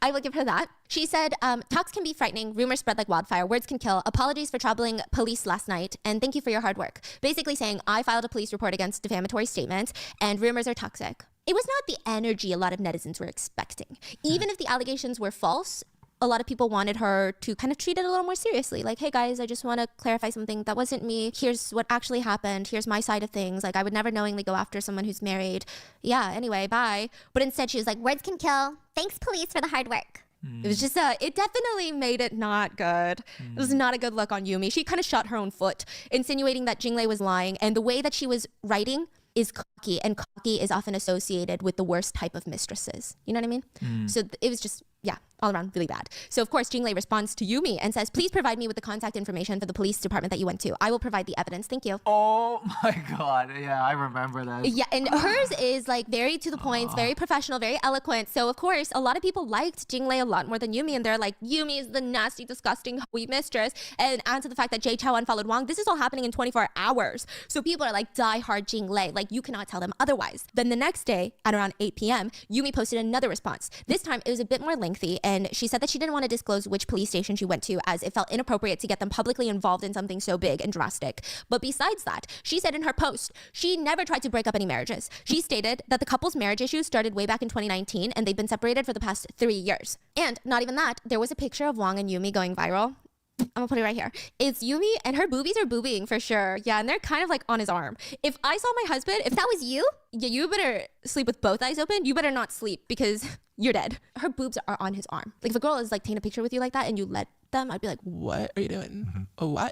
I will give her that. She said, talks can be frightening, rumors spread like wildfire, words can kill, apologies for troubling police last night, and thank you for your hard work. Basically saying, I filed a police report against defamatory statements, and rumors are toxic. It was not the energy a lot of netizens were expecting. Even if the allegations were false, a lot of people wanted her to kind of treat it a little more seriously. Like, hey guys, I just want to clarify something. That wasn't me. Here's what actually happened. Here's my side of things. Like, I would never knowingly go after someone who's married. Yeah, anyway, bye. But instead she was like, Words can kill. Thanks, police, for the hard work. It was just, it definitely made it not good. It was not a good look on Yumi. She kind of shot her own foot, insinuating that Jinglei was lying. And the way that she was writing is cocky, and cocky is often associated with the worst type of mistresses. You know what I mean? So it was just, yeah, all around really bad. So of course, Jinglei responds to Yumi and says, please provide me with the contact information for the police department that you went to. I will provide the evidence. Thank you. Oh my God. Yeah, I remember that. Yeah, and hers is like very to the point, very professional, very eloquent. So of course, a lot of people liked Jinglei a lot more than Yumi, and they're like, Yumi is the nasty, disgusting, hoey mistress. And add to the fact that Jay Chow unfollowed Wong, this is all happening in 24 hours. So people are like, die hard Jinglei. Like, you cannot tell them otherwise. Then the next day, at around 8 p.m., Yumi posted another response. This time, it was a bit more lengthy. lengthy, and she said that she didn't want to disclose which police station she went to as it felt inappropriate to get them publicly involved in something so big and drastic. But besides that, she said in her post, she never tried to break up any marriages. She stated that the couple's marriage issues started way back in 2019 and they've been separated for the past 3 years. And not even that, there was a picture of Wong and Yumi going viral. I'm gonna put it right here. It's Yumi and her boobies are boobing for sure. Yeah, and they're kind of like on his arm. If I saw my husband, if That was you? yeah, you better sleep with both eyes open. You better not sleep because you're dead. Her boobs are on his arm. Like if a girl is like taking a picture with you like that and you let them, I'd be like, What are you doing? Oh, why?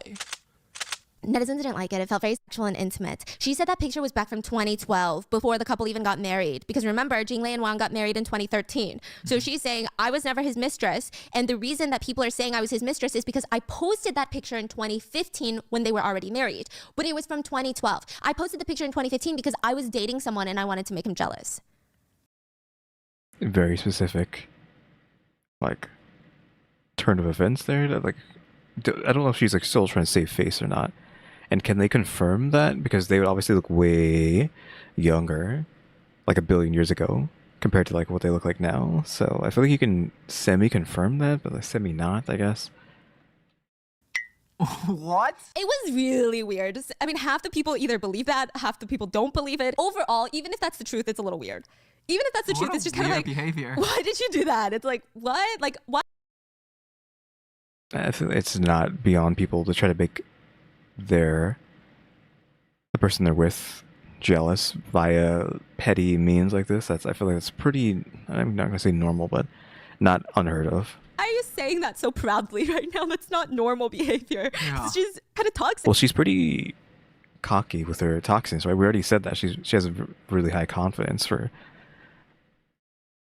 netizens didn't like it. It felt very sexual and intimate. She said that picture was back from 2012, before the couple even got married. Because remember, Jingle and Wang got married in 2013. So she's saying, I was never his mistress. And the reason that people are saying I was his mistress is because I posted that picture in 2015 when they were already married. But it was from 2012. I posted the picture in 2015 because I was dating someone and I wanted to make him jealous. Very specific, like, turn of events there. That, like, I don't know if she's like still trying to save face or not. And can they confirm that? Because they would obviously look way younger, like a billion years ago, compared to like what they look like now. So I feel like you can semi-confirm that, but like semi-not, I guess. What? It was really weird. I mean, half the people either believe that, half the people don't believe it. Overall, even if that's the truth, it's a little weird. Even if that's the truth, it's just kind of like, behavior. why did you do that? It's like, what? Like, what? I feel it's not beyond people to try to make the person they're with jealous via petty means like this. I feel like that's pretty, I'm not gonna say normal, but not unheard of. Are you saying that so proudly right now? That's not normal behavior. Yeah. She's kind of toxic. Well, she's pretty cocky with her toxins, right? We already said that she has a really high confidence for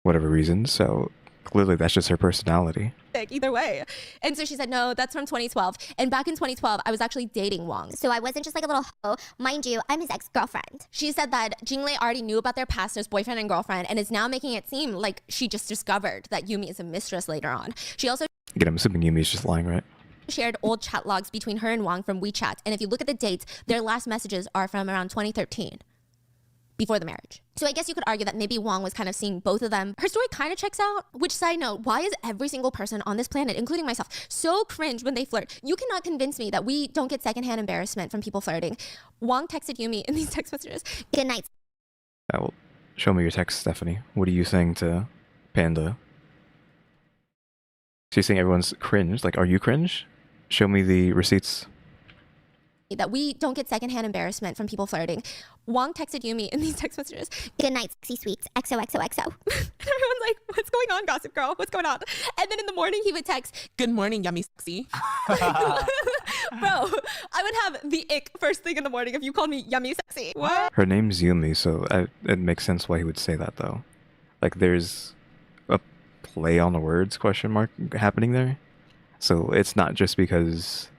whatever reason. So clearly that's just her personality. Either way. And so she said, no, that's from 2012. And back in 2012, I was actually dating Wong. So I wasn't just like a little hoe. Mind you, I'm his ex-girlfriend. She said that Jingle already knew about their past as boyfriend and girlfriend and is now making it seem like she just discovered that Yumi is a mistress later on. She also Again, I'm assuming Yumi's just lying, right? shared old chat logs between her and Wong from WeChat. And if you look at the dates, their last messages are from around 2013. Before the marriage. So I guess you could argue that maybe Wong was kind of seeing both of them. Her story kind of checks out, which side note, why is every single person on this planet, including myself, so cringe when they flirt? You cannot convince me that we don't get secondhand embarrassment from people flirting. Wong texted Yumi in these text messages. Good night. Well, show me your text, Stephanie. What are you saying to Panda? She's saying everyone's cringe. Like, are you cringe? Show me the receipts. That we don't get secondhand embarrassment from people flirting. Wong texted Yumi in these text messages. Good night, sexy sweets. XOXOXO. And everyone's like, what's going on, Gossip Girl? What's going on? And then in the morning he would text, Good morning, yummy sexy. bro, I would have the ick first thing in the morning if you called me yummy sexy. What? Her name's Yumi, so it makes sense why he would say that, though. Like, there's a play on the words question mark happening there. So it's not just because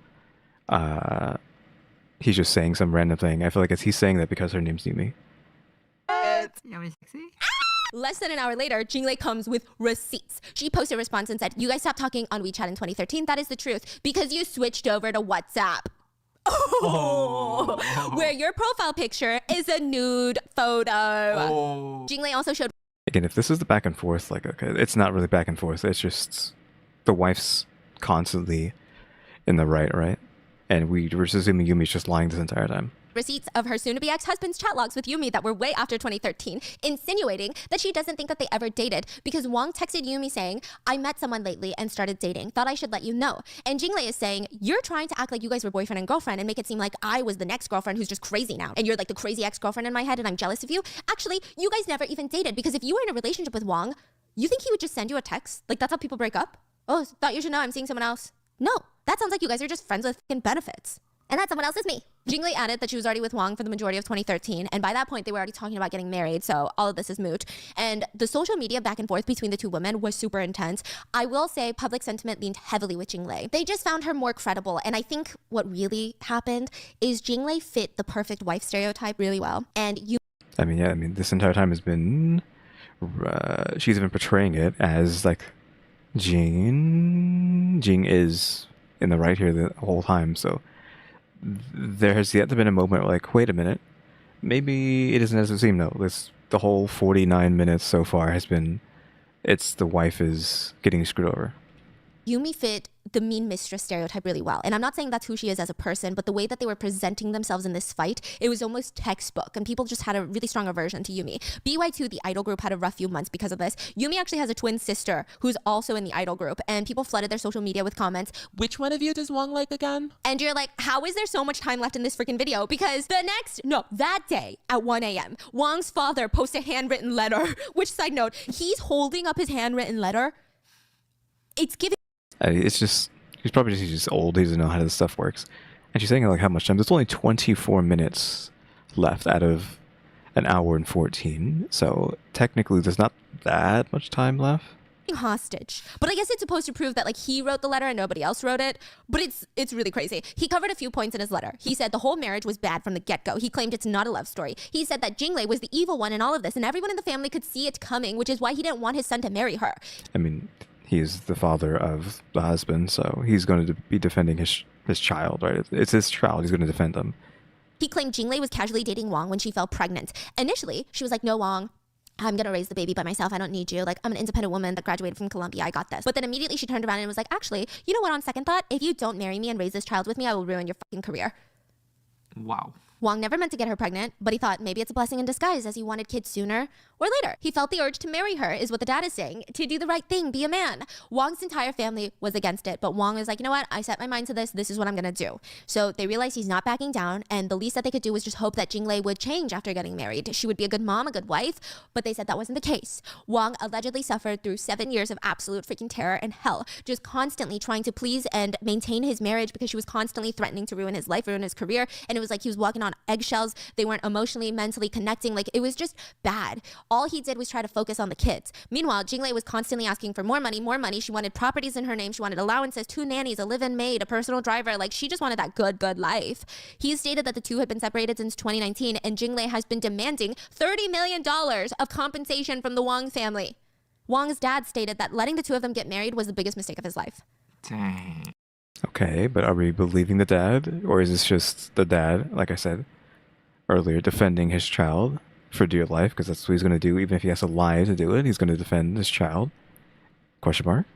he's just saying some random thing. I feel like he's saying that because her name's Yumi. Yummy sexy? Less than an hour later, Jingle comes with receipts. She posted a response and said, you guys stopped talking on WeChat in 2013. That is the truth because you switched over to WhatsApp. Oh. Where your profile picture is a nude photo. Oh. Jingle also showed Again, if this is the back and forth, like, okay, it's not really back and forth. It's just the wife's constantly in the right? And we're assuming Yumi's just lying this entire time. receipts of her soon-to-be ex-husband's chat logs with Yumi that were way after 2013, insinuating that she doesn't think that they ever dated because Wong texted Yumi saying, I met someone lately and started dating. Thought I should let you know. And Jingle is saying, you're trying to act like you guys were boyfriend and girlfriend and make it seem like I was the next girlfriend who's just crazy now. And you're like the crazy ex-girlfriend in my head and I'm jealous of you. Actually, you guys never even dated because if you were in a relationship with Wong, you think he would just send you a text? Like that's how people break up? Oh, thought you should know I'm seeing someone else. No, that sounds like you guys are just friends with fucking benefits. And that someone else is me. Jingle added that she was already with Wong for the majority of 2013, and by that point, they were already talking about getting married, so all of this is moot. And the social media back and forth between the two women was super intense. I will say public sentiment leaned heavily with Jingle. They just found her more credible, and I think what really happened is Jingle fit the perfect wife stereotype really well. And This entire time has been, she's been portraying it as like Jing is in the right here the whole time, so there has yet to been a moment where, like, wait a minute, maybe it isn't as it seemed. No, the whole 49 minutes so far has been it's the wife is getting screwed over. Yumi fit the mean mistress stereotype really well. And I'm not saying that's who she is as a person, but the way that they were presenting themselves in this fight, it was almost textbook. And people just had a really strong aversion to Yumi. BY2, the idol group, had a rough few months because of this. Yumi actually has a twin sister who's also in the idol group. And people flooded their social media with comments. Which one of you does Wong like again? And you're like, how is there so much time left in this freaking video? Because that day at 1 a.m., Wong's father posted a handwritten letter, which, side note, he's holding up his handwritten letter. It's giving... It's just, he's probably just old. He doesn't know how this stuff works. And she's saying like how much time? There's only 24 minutes left out of an hour and 14. So technically there's not that much time left. Hostage. But I guess it's supposed to prove that like he wrote the letter and nobody else wrote it. But it's really crazy. He covered a few points in his letter. He said the whole marriage was bad from the get-go. He claimed it's not a love story. He said that Jingle was the evil one in all of this and everyone in the family could see it coming, which is why he didn't want his son to marry her. I mean, he is the father of the husband, so he's going to be defending his child, right? It's his child. He's going to defend him. He claimed Jingle was casually dating Wong when she fell pregnant. Initially, she was like, no, Wong, I'm going to raise the baby by myself. I don't need you. Like, I'm an independent woman that graduated from Columbia. I got this. But then immediately she turned around and was like, actually, you know what? On second thought, if you don't marry me and raise this child with me, I will ruin your fucking career. Wow. Wong never meant to get her pregnant, but he thought maybe it's a blessing in disguise as he wanted kids sooner or later. He felt the urge to marry her, is what the dad is saying, to do the right thing, be a man. Wong's entire family was against it, but Wong was like, you know what? I set my mind to this. This is what I'm going to do. So they realized he's not backing down, and the least that they could do was just hope that Jingle would change after getting married. She would be a good mom, a good wife, but they said that wasn't the case. Wong allegedly suffered through 7 years of absolute freaking terror and hell, just constantly trying to please and maintain his marriage because she was constantly threatening to ruin his life, ruin his career, and it was like he was walking on eggshells. They weren't emotionally, mentally connecting. Like, it was just bad. All he did was try to focus on the kids. Meanwhile, Jingle was constantly asking for more money, more money. She wanted properties in her name. She wanted allowances, 2 nannies, a live-in maid, a personal driver. Like, she just wanted that good life. He stated that the two had been separated since 2019, and Jingle has been demanding $30 million of compensation from the Wong family. Wong's dad stated that letting the two of them get married was the biggest mistake of his life. Dang. Okay, but are we believing the dad? Or is this just the dad, like I said earlier, defending his child for dear life? Because that's what he's going to do. Even if he has to lie to do it, he's going to defend his child. Question mark?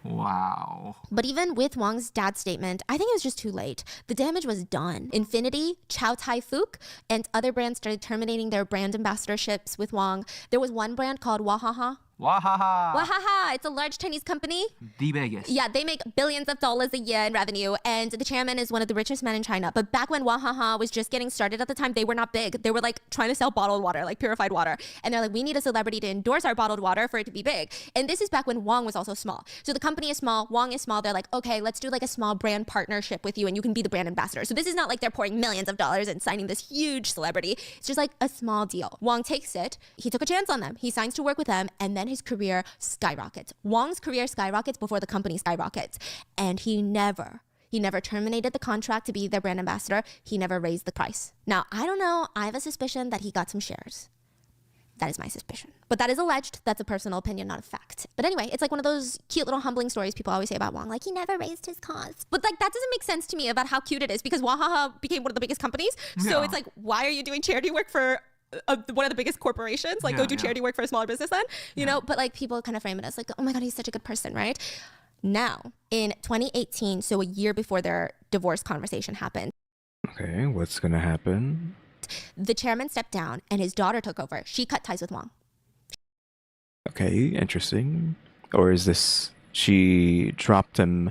Wow. But even with Wong's dad's statement, I think it was just too late. The damage was done. Infinity, Chow Tai Fook, and other brands started terminating their brand ambassadorships with Wong. There was one brand called Wahaha. Wahaha. Wahaha, it's a large Chinese company. The biggest. Yeah, they make billions of dollars a year in revenue, and the chairman is one of the richest men in China. But back when Wahaha was just getting started at the time, they were not big. They were like trying to sell bottled water, like purified water. And they're like, we need a celebrity to endorse our bottled water for it to be big. And this is back when Wong was also small. So the company is small, Wong is small. They're like, okay, let's do like a small brand partnership with you and you can be the brand ambassador. So this is not like they're pouring millions of dollars and signing this huge celebrity. It's just like a small deal. Wong takes it. He took a chance on them. He signs to work with them, and then his career skyrockets. Wong's career skyrockets before the company skyrockets. And he never terminated the contract to be their brand ambassador. He never raised the price. Now, I don't know. I have a suspicion that he got some shares. That is my suspicion. But that is alleged. That's a personal opinion, not a fact. But anyway, it's like one of those cute little humbling stories people always say about Wong. Like, he never raised his costs. But like, that doesn't make sense to me about how cute it is, because Wahaha became one of the biggest companies. So it's like, why are you doing charity work for one of the biggest corporations? Like, go do charity work for a smaller business then, you know? But like, people kind of frame it as like, oh my God, he's such a good person, right? Now, in 2018, so a year before their divorce conversation happened. Okay, what's gonna happen? The chairman stepped down and his daughter took over. She cut ties with Wong. Okay, interesting. Or is this, she dropped him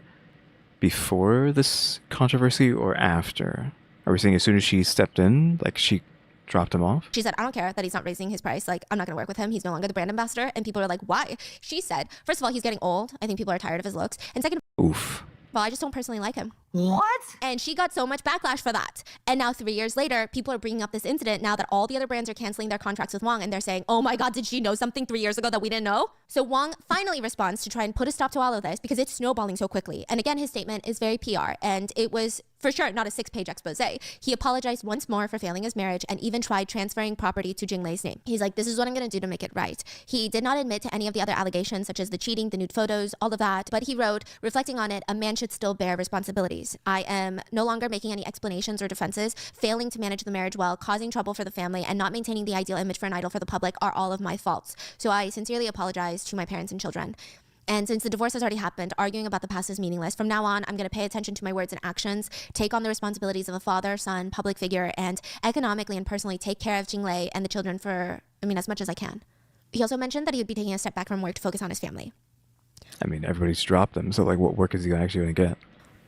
before this controversy or after? Are we saying as soon as she stepped in, like she dropped him off? She said, I don't care that he's not raising his price. Like, I'm not going to work with him. He's no longer the brand ambassador. And people are like, why? She said, first of all, he's getting old. I think people are tired of his looks. And second, Oof. well, I just don't personally like him. What? And she got so much backlash for that. And now 3 years later, people are bringing up this incident now that all the other brands are canceling their contracts with Wong. And they're saying, oh my God, did she know something 3 years ago that we didn't know? So Wong finally responds to try and put a stop to all of this because it's snowballing so quickly. And again, his statement is very PR. And it was for sure not a 6-page expose. He apologized once more for failing his marriage and even tried transferring property to Jinglei's name. He's like, this is what I'm going to do to make it right. He did not admit to any of the other allegations, such as the cheating, the nude photos, all of that. But he wrote, reflecting on it, a man should still bear responsibilities. apologies. I am no longer making any explanations or defenses. Failing to manage the marriage well, causing trouble for the family, and not maintaining the ideal image for an idol for the public are all of my faults. So I sincerely apologize to my parents and children. And since the divorce has already happened, arguing about the past is meaningless. From now on, I'm going to pay attention to my words and actions, take on the responsibilities of a father, son, public figure, and economically and personally take care of Jinglei and the children for, as much as I can. He also mentioned that he would be taking a step back from work to focus on his family. I mean, everybody's dropped him, so like, what work is he actually going to get?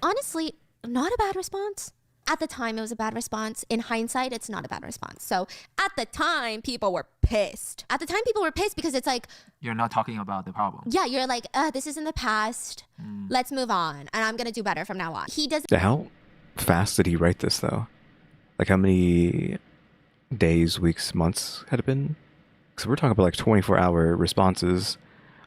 Honestly, not a bad response. At the time, it was a bad response. In hindsight, it's not a bad response. So at the time, people were pissed. At the time, people were pissed because it's like... You're not talking about the problem. Yeah, you're like, this is in the past. Let's move on. And I'm going to do better from now on. He doesn't... How fast did he write this, though? Like, how many days, weeks, months had it been? Because we're talking about like 24-hour responses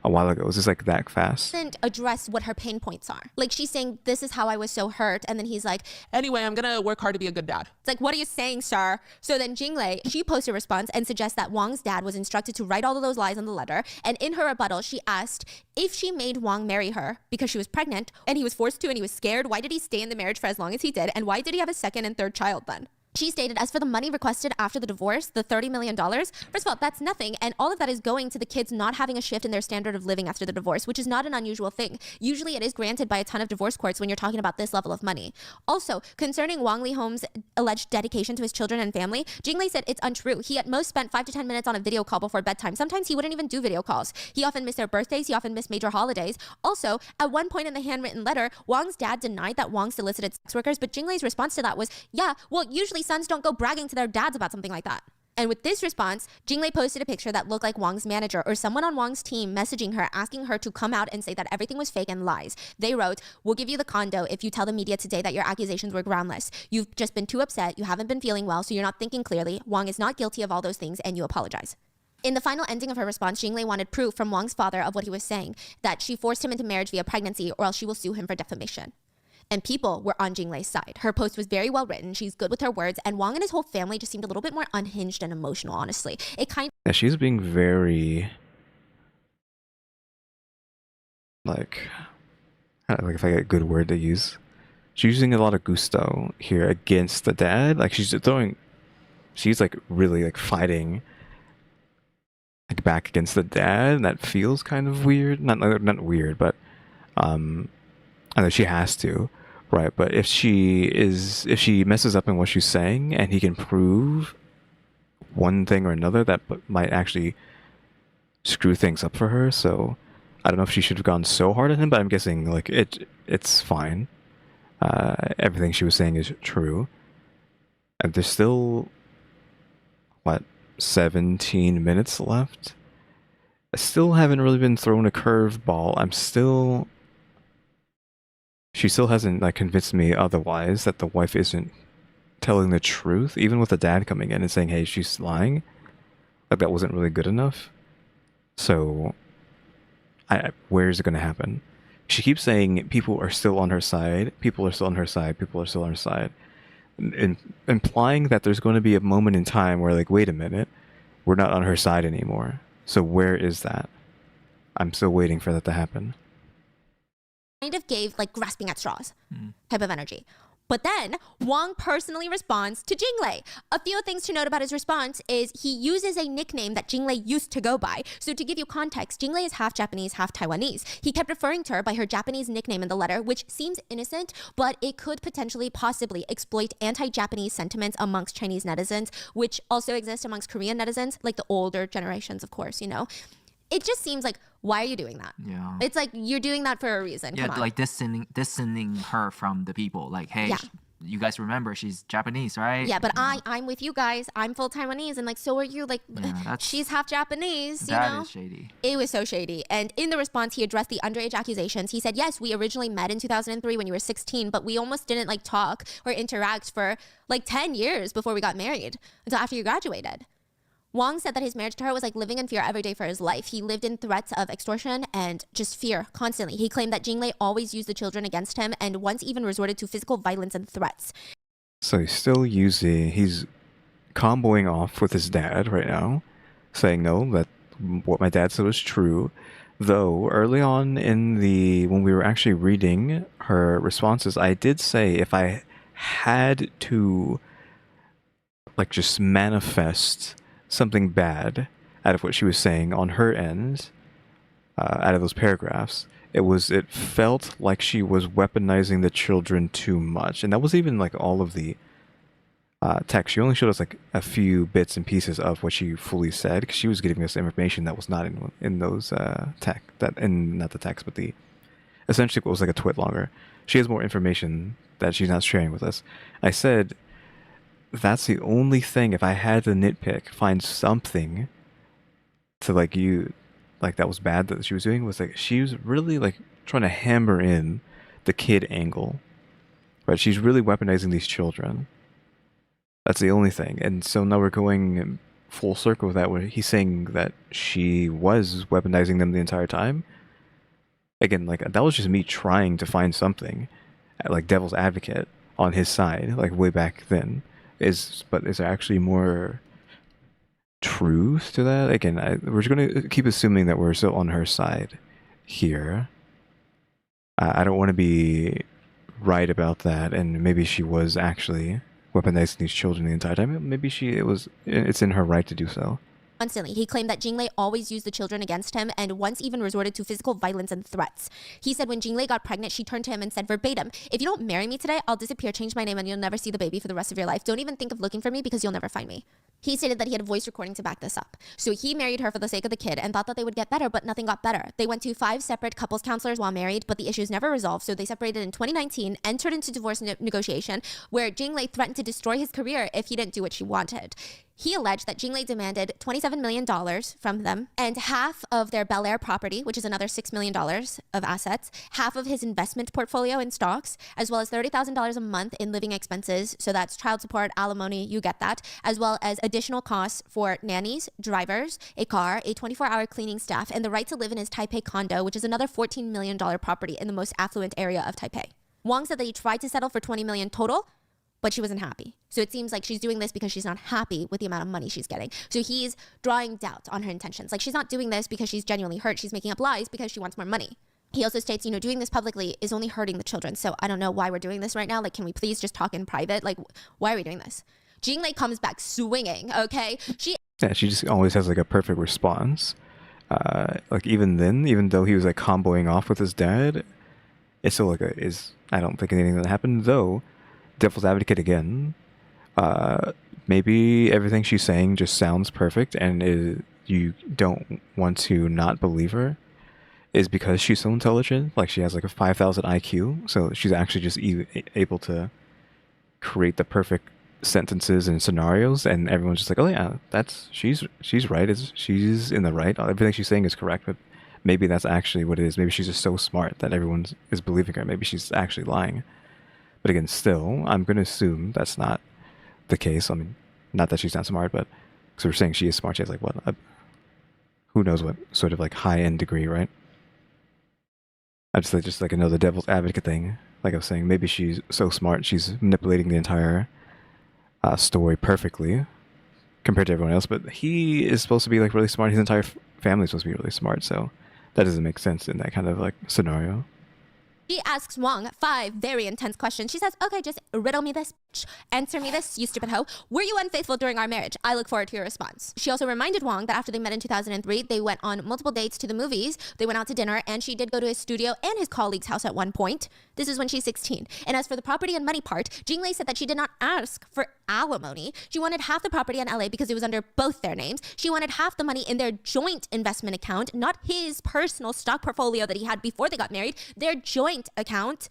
a while ago. Is this like that fast? Doesn't address what her pain points are. Like, she's saying, this is how I was so hurt. And then he's like, Anyway, I'm gonna work hard to be a good dad. it's like, what are you saying, sir? So then Jinglei, she posts a response and suggests that Wang's dad was instructed to write all of those lies on the letter. And in her rebuttal, she asked if she made Wang marry her because she was pregnant and he was forced to and he was scared. Why did he stay in the marriage for as long as he did? And why did he have a second and third child then? She stated, as for the money requested after the divorce, the $30 million, first of all, that's nothing. And all of that is going to the kids not having a shift in their standard of living after the divorce, which is not an unusual thing. Usually it is granted by a ton of divorce courts when you're talking about this level of money. Also, concerning Wang Lihome's alleged dedication to his children and family, Jinglei said it's untrue. He at most spent 5 to 10 minutes on a video call before bedtime. Sometimes he wouldn't even do video calls. He often missed their birthdays. He often missed major holidays. Also, at one point in the handwritten letter, Wang's dad denied that Wang solicited sex workers, but Jinglei's response to that was, yeah, well, usually sons don't go bragging to their dads about something like that. And with this response, Jinglei posted a picture that looked like Wang's manager or someone on Wang's team messaging her, asking her to come out and say that everything was fake and lies. They wrote, we'll give you the condo if you tell the media today that your accusations were groundless. You've just been too upset. You haven't been feeling well, so you're not thinking clearly. Wang is not guilty of all those things, and you apologize. In the final ending of her response, Jinglei wanted proof from Wang's father of what he was saying, that she forced him into marriage via pregnancy or else she will sue him for defamation. And people were on Jinglei's side. Her post was very well written. She's good with her words. And Wang and his whole family just seemed a little bit more unhinged and emotional, honestly. Yeah, she's being very... like if I get a good word to use. She's using a lot of gusto here against the dad. Like, she's like really like fighting like back against the dad. And that feels kind of weird. Not weird, but I know she has to. Right, but if she messes up in what she's saying and he can prove one thing or another, that might actually screw things up for her. So I don't know if she should have gone so hard at him, but I'm guessing like it's fine. Everything she was saying is true. And there's still 17 minutes left. I still haven't really been thrown a curveball. She still hasn't like convinced me otherwise that the wife isn't telling the truth, even with the dad coming in and saying, hey, she's lying. Like, that wasn't really good enough. So where is it going to happen? She keeps saying people are still on her side, people are still on her side, people are still on her side, implying that there's going to be a moment in time where, like, wait a minute, we're not on her side anymore. So where is that? I'm still waiting for that to happen. Kind of gave like grasping at straws type of energy. But then Wang personally responds to Jinglei. A few things to note about his response is he uses a nickname that Jinglei used to go by. So to give you context, Jinglei is half Japanese, half Taiwanese. He kept referring to her by her Japanese nickname in the letter, which seems innocent, but it could potentially possibly exploit anti-Japanese sentiments amongst Chinese netizens, which also exist amongst Korean netizens, like the older generations, of course, you know. It just seems like, why are you doing that? Yeah. It's like, you're doing that for a reason. Yeah, Come on. like distancing her from the people. Like, hey, Yeah. You guys remember she's Japanese, right? Yeah, but I'm with you guys. I'm full Taiwanese, and like, so are you. Like, she's half Japanese, you know? That is shady. It was so shady. And in the response, he addressed the underage accusations. He said, yes, we originally met in 2003 when you were 16, but we almost didn't like talk or interact for like 10 years before we got married, until after you graduated. Wang said that his marriage to her was like living in fear every day for his life. He lived in threats of extortion and just fear constantly. He claimed that Jinglei always used the children against him and once even resorted to physical violence and threats. So he's comboing off with his dad right now, saying no, that what my dad said was true. Though early on when we were actually reading her responses, I did say if I had to like just manifest something bad out of what she was saying on her end, out of those paragraphs, it felt like she was weaponizing the children too much, and that was even like all of the text. She only showed us like a few bits and pieces of what she fully said, because she was giving us information that was not in those not the text, but the essentially what was like a twit longer. She has more information that she's not sharing with us. I said that's the only thing. If I had to nitpick, find something to like that was bad that she was doing, was like she was really like trying to hammer in the kid angle, right? She's really weaponizing these children. That's the only thing. And so now we're going full circle with that, where he's saying that she was weaponizing them the entire time. Again, like that was just me trying to find something, like devil's advocate on his side, like way back then. But is there actually more truth to that? Again, we're just going to keep assuming that we're still on her side here. I don't want to be right about that, and maybe she was actually weaponizing these children the entire time. Maybe it's in her right to do so. Constantly, he claimed that Jinglei always used the children against him and once even resorted to physical violence and threats. He said when Jinglei got pregnant, she turned to him and said verbatim, "If you don't marry me today, I'll disappear, change my name, and you'll never see the baby for the rest of your life. Don't even think of looking for me because you'll never find me." He stated that he had a voice recording to back this up. So he married her for the sake of the kid and thought that they would get better, but nothing got better. They went to 5 separate couples counselors while married, but the issues never resolved, so they separated in 2019, entered into divorce negotiation, where Jinglei threatened to destroy his career if he didn't do what she wanted. He alleged that Jinglei demanded $27 million from them and half of their Bel Air property, which is another $6 million of assets, half of his investment portfolio in stocks, as well as $30,000 a month in living expenses. So that's child support, alimony, you get that, as well as additional costs for nannies, drivers, a car, a 24-hour cleaning staff, and the right to live in his Taipei condo, which is another $14 million property in the most affluent area of Taipei. Wang said that he tried to settle for $20 million total, but she wasn't happy. So it seems like she's doing this because she's not happy with the amount of money she's getting. So he's drawing doubt on her intentions. Like, she's not doing this because she's genuinely hurt. She's making up lies because she wants more money. He also states, doing this publicly is only hurting the children. So I don't know why we're doing this right now. Like, can we please just talk in private? Like, why are we doing this? Jinglei comes back swinging, okay? She just always has like a perfect response. Like even then, even though he was like comboing off with his dad, it's still like I don't think anything that happened, though. Devil's advocate again. Maybe everything she's saying just sounds perfect, and you don't want to not believe her, is because she's so intelligent. Like, she has like a 5,000 IQ, so she's actually just able to create the perfect sentences and scenarios, and everyone's just like, oh yeah, she's right. She's in the right. Everything she's saying is correct, but maybe that's actually what it is. Maybe she's just so smart that everyone is believing her. Maybe she's actually lying. But again, still, I'm going to assume that's not the case. I mean, not that she's not smart, but because we're saying she is smart, she has like who knows what sort of like high-end degree, right? I just like another devil's advocate thing. Like I was saying, maybe she's so smart, she's manipulating the entire story perfectly compared to everyone else. But he is supposed to be like really smart. His entire family is supposed to be really smart, so that doesn't make sense in that kind of like scenario. She asks Wang 5 very intense questions. She says, okay, just riddle me this. Answer me this, you stupid hoe. Were you unfaithful during our marriage? I look forward to your response. She also reminded Wang that after they met in 2003, they went on multiple dates to the movies. They went out to dinner, and she did go to his studio and his colleague's house at one point. This is when she's 16. And as for the property and money part, Jinglei said that she did not ask for alimony. She wanted half the property in LA because it was under both their names. She wanted half the money in their joint investment account, not his personal stock portfolio that he had before they got married, their joint account.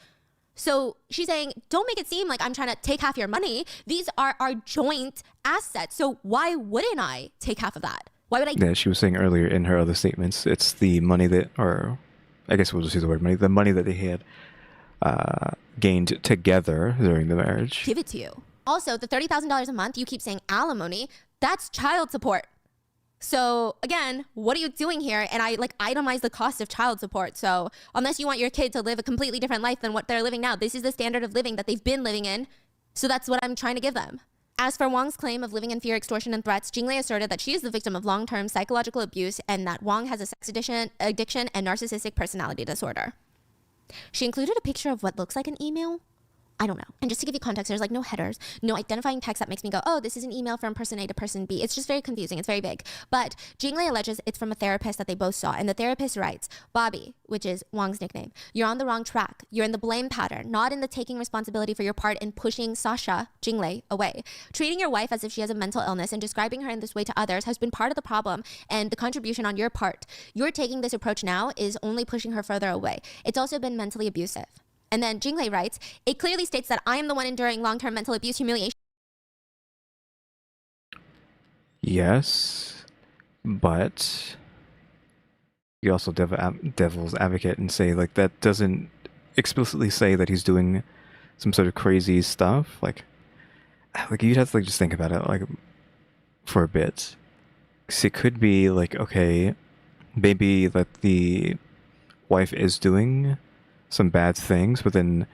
So she's saying, don't make it seem like I'm trying to take half your money. These are our joint assets. So why wouldn't I take half of that? Why would I? Yeah, she was saying earlier in her other statements, it's the money that, or I guess we'll just use the word money, the money that they had gained together during the marriage. Give it to you. Also, the $30,000 a month, you keep saying alimony, that's child support. So again, what are you doing here? And I like itemize the cost of child support. So unless you want your kid to live a completely different life than what they're living now, this is the standard of living that they've been living in. So that's what I'm trying to give them. As for Wang's claim of living in fear, extortion, and threats, Jingle asserted that she is the victim of long-term psychological abuse and that Wang has a sex addiction and narcissistic personality disorder. She included a picture of what looks like an email. I don't know. And just to give you context, there's like no headers, no identifying text that makes me go, oh, this is an email from person A to person B. It's just very confusing. It's very big. But Jingle alleges it's from a therapist that they both saw. And the therapist writes, Bobby, which is Wang's nickname, you're on the wrong track. You're in the blame pattern, not in the taking responsibility for your part in pushing Sasha, Jingle, away. Treating your wife as if she has a mental illness and describing her in this way to others has been part of the problem and the contribution on your part. You're taking this approach now is only pushing her further away. It's also been mentally abusive. And then Jingle writes, it clearly states that I am the one enduring long-term mental abuse, humiliation. Yes, but you also devil's advocate and say like that doesn't explicitly say that he's doing some sort of crazy stuff. Like you'd have to like just think about it like for a bit. 'Cause it could be like, okay, maybe that the wife is doing some bad things, but then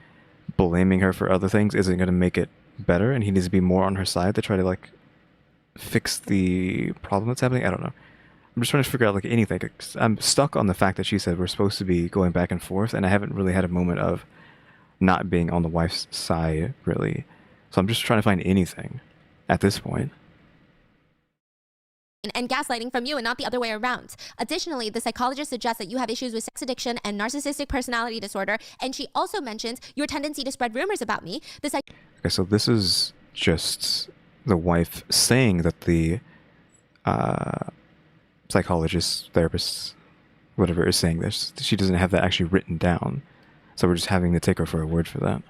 blaming her for other things isn't going to make it better, and he needs to be more on her side to try to like fix the problem that's happening. I don't know. I'm just trying to figure out like anything. I'm stuck on the fact that she said we're supposed to be going back and forth, and I haven't really had a moment of not being on the wife's side, really. So I'm just trying to find anything at this point. And gaslighting from you and not the other way around. Additionally, the psychologist suggests that you have issues with sex addiction and narcissistic personality disorder, and she also mentions your tendency to spread rumors about me. Okay, so this is just the wife saying that the psychologist, therapist, whatever is saying this. She doesn't have that actually written down, so we're just having to take her for a word for that.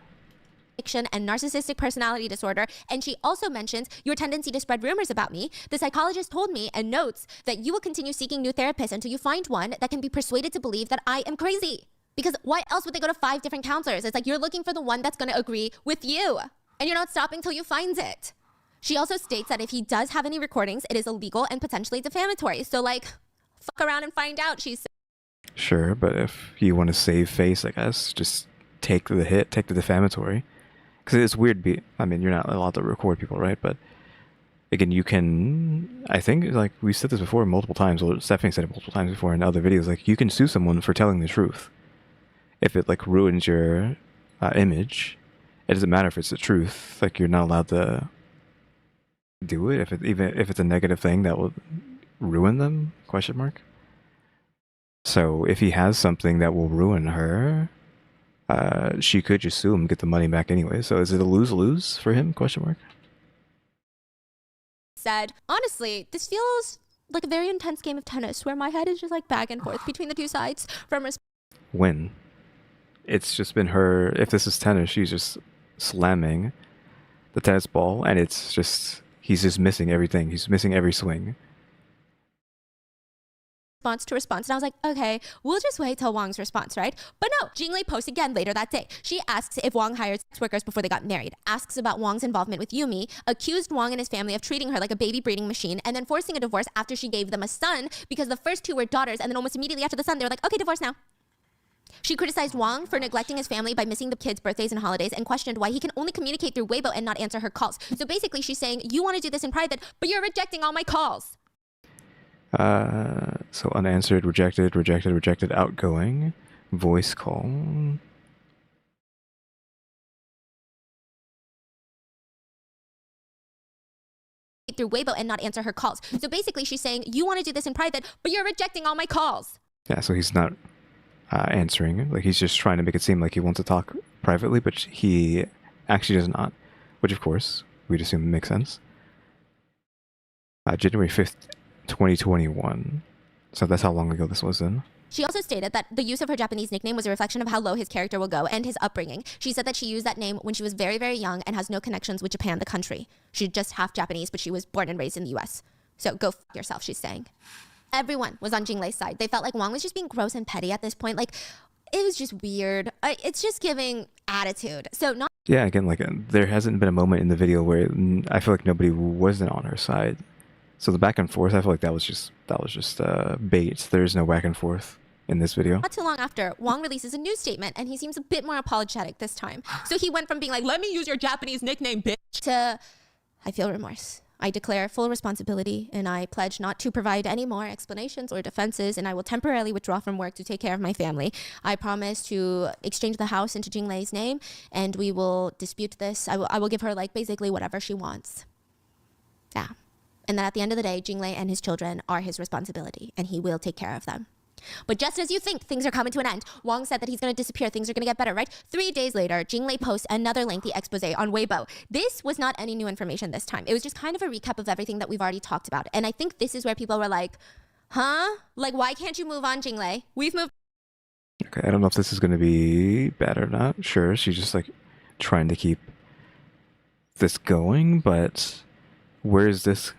Addiction and narcissistic personality disorder, and she also mentions your tendency to spread rumors about me. The psychologist told me and notes that you will continue seeking new therapists until you find one that can be persuaded to believe that I am crazy. Because why else would they go to 5 different counselors? It's like you're looking for the one that's going to agree with you, and you're not stopping till you find it. She also states that if he does have any recordings, it is illegal and potentially defamatory. So like, fuck around and find out, she said. Sure, but if you want to save face, I guess, just take the hit, take the defamatory. Because it's weird, I mean, you're not allowed to record people, right? But again, you can, I think, like, we said this before multiple times, or Stephanie said it multiple times before in other videos, like, you can sue someone for telling the truth. If it, like, ruins your image, it doesn't matter if it's the truth. Like, you're not allowed to do it, even if it's a negative thing that will ruin them, question mark. So, if he has something that will ruin her, she could just sue him and get the money back anyway. So is it a lose-lose for him, question mark? Said, honestly, this feels like a very intense game of tennis where my head is just like back and forth between the two sides from When? It's just been her, if this is tennis, she's just slamming the tennis ball, and it's just, he's just missing everything. He's missing every swing. response. And I was like, okay, we'll just wait till Wang's response, right? But no, Jingle posts again later that day. She asks if Wang hired sex workers before they got married, asks about Wang's involvement with Yumi, accused Wang and his family of treating her like a baby breeding machine, and then forcing a divorce after she gave them a son because the first 2 were daughters, and then almost immediately after the son, they were like, okay, divorce now. She criticized Wang for neglecting his family by missing the kids' birthdays and holidays and questioned why he can only communicate through Weibo and not answer her calls. So basically she's saying, you want to do this in private, but you're rejecting all my calls. So unanswered, rejected, outgoing, voice call. Through Weibo and not answer her calls. So basically she's saying, you want to do this in private, but you're rejecting all my calls. Yeah, so he's not answering. Like, he's just trying to make it seem like he wants to talk privately, but he actually does not. Which, of course, we'd assume makes sense. January 5th, 2021. So that's how long ago this was then. She also stated that the use of her Japanese nickname was a reflection of how low his character will go and his upbringing. She said that she used that name when she was very, very young and has no connections with Japan, the country. She's just half Japanese, but she was born and raised in the US. So go f yourself, she's saying. Everyone was on Jinglei's side. They felt like Wang was just being gross and petty at this point. Like, it was just weird. It's just giving attitude. So not. Yeah, again, like, there hasn't been a moment in the video where I feel like nobody wasn't on her side. So the back and forth, I feel like that was just bait. There's no back and forth in this video. Not too long after, Wang releases a new statement, and he seems a bit more apologetic this time. So he went from being like, let me use your Japanese nickname, bitch, to, I feel remorse. I declare full responsibility, and I pledge not to provide any more explanations or defenses, and I will temporarily withdraw from work to take care of my family. I promise to exchange the house into Jinglei's name, and we will dispute this. I will give her, like, basically whatever she wants. Yeah. And then at the end of the day, Jinglei and his children are his responsibility, and he will take care of them. But just as you think things are coming to an end, Wong said that he's going to disappear, things are going to get better, right? 3 days later, Jinglei posts another lengthy expose on Weibo. This was not any new information this time. It was just kind of a recap of everything that we've already talked about. And I think this is where people were like, huh? Like, why can't you move on, Jinglei? We've moved. Okay, I don't know if this is going to be bad or not. Sure, she's just like trying to keep this going, but where is this?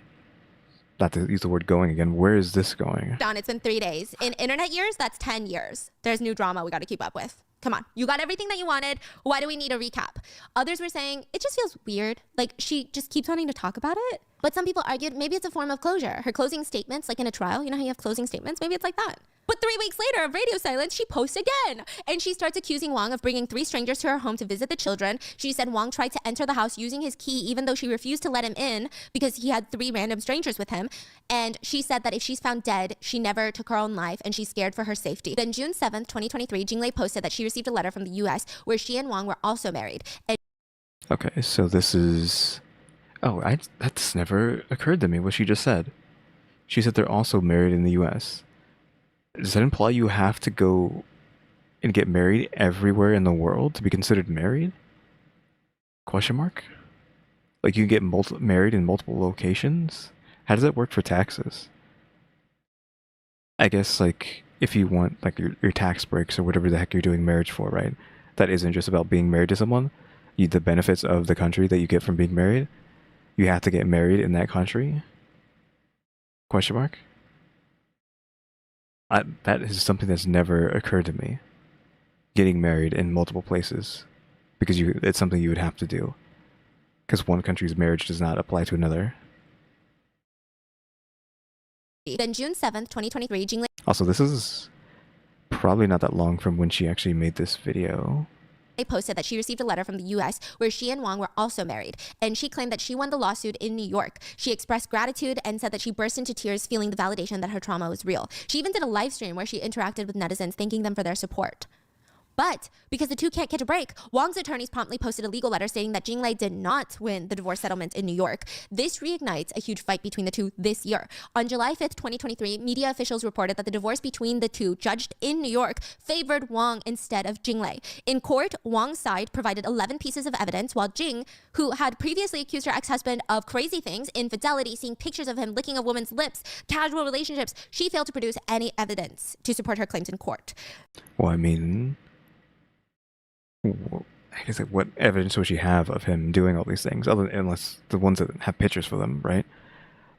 Not to use the word going again, where is this going? On. It's been 3 days. In internet years, that's 10 years. There's new drama we got to keep up with. Come on, you got everything that you wanted. Why do we need a recap? Others were saying it just feels weird. Like, she just keeps wanting to talk about it. But some people argued maybe it's a form of closure. Her closing statements, like in a trial, you know how you have closing statements? Maybe it's like that. But 3 weeks later of radio silence, she posts again. And she starts accusing Wong of bringing 3 strangers to her home to visit the children. She said Wong tried to enter the house using his key, even though she refused to let him in because he had 3 random strangers with him. And she said that if she's found dead, she never took her own life and she's scared for her safety. Then June 7th, 2023, Jinglei posted that she received a letter from the US where she and Wong were also married. And Okay, so this is... Oh, that's never occurred to me, what she just said. She said they're also married in the US. Does that imply you have to go and get married everywhere in the world to be considered married? Question mark? Like, you can get married in multiple locations? How does that work for taxes? I guess, like, if you want, like, your tax breaks or whatever the heck you're doing marriage for, right? That isn't just about being married to someone. The benefits of the country that you get from being married, you have to get married in that country? Question mark? That is something that's never occurred to me. Getting married in multiple places. Because it's something you would have to do. Because one country's marriage does not apply to another. then June 7th, 2023, Jinglei Also, this is probably not that long from when she actually made this video. posted that she received a letter from the US where she and Wong were also married, and she claimed that she won the lawsuit in New York. She expressed gratitude and said that she burst into tears feeling the validation that her trauma was real. She even did a live stream where she interacted with netizens, thanking them for their support. But because the two can't catch a break, Wong's attorneys promptly posted a legal letter stating that Jinglei did not win the divorce settlement in New York. This reignites a huge fight between the two this year. On July 5th, 2023, media officials reported that the divorce between the two, judged in New York, favored Wong instead of Jinglei. In court, Wong's side provided 11 pieces of evidence, while Jing, who had previously accused her ex-husband of crazy things, infidelity, seeing pictures of him licking a woman's lips, casual relationships, she failed to produce any evidence to support her claims in court. Well, I mean... I guess, like, what evidence would she have of him doing all these things, unless the ones that have pictures for them, right?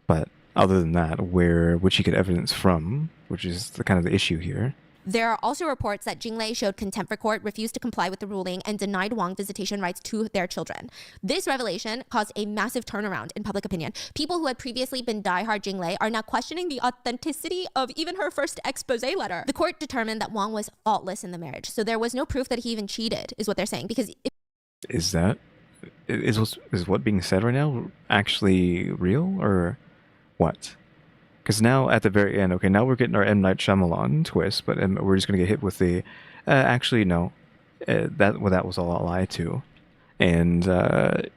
But other than that, where would she get evidence from, which is the kind of the issue here? There are also reports that Jinglei showed contempt for court, refused to comply with the ruling, and denied Wong visitation rights to their children. This revelation caused a massive turnaround in public opinion. People who had previously been diehard Jinglei are now questioning the authenticity of even her first expose letter. The court determined that Wong was faultless in the marriage, so there was no proof that he even cheated, is what they're saying. Because Is what being said right now actually real, or what? Because now at the very end, okay, now we're getting our M. Night Shyamalan twist, but we're just gonna get hit with the, actually no, that was all a lie too, and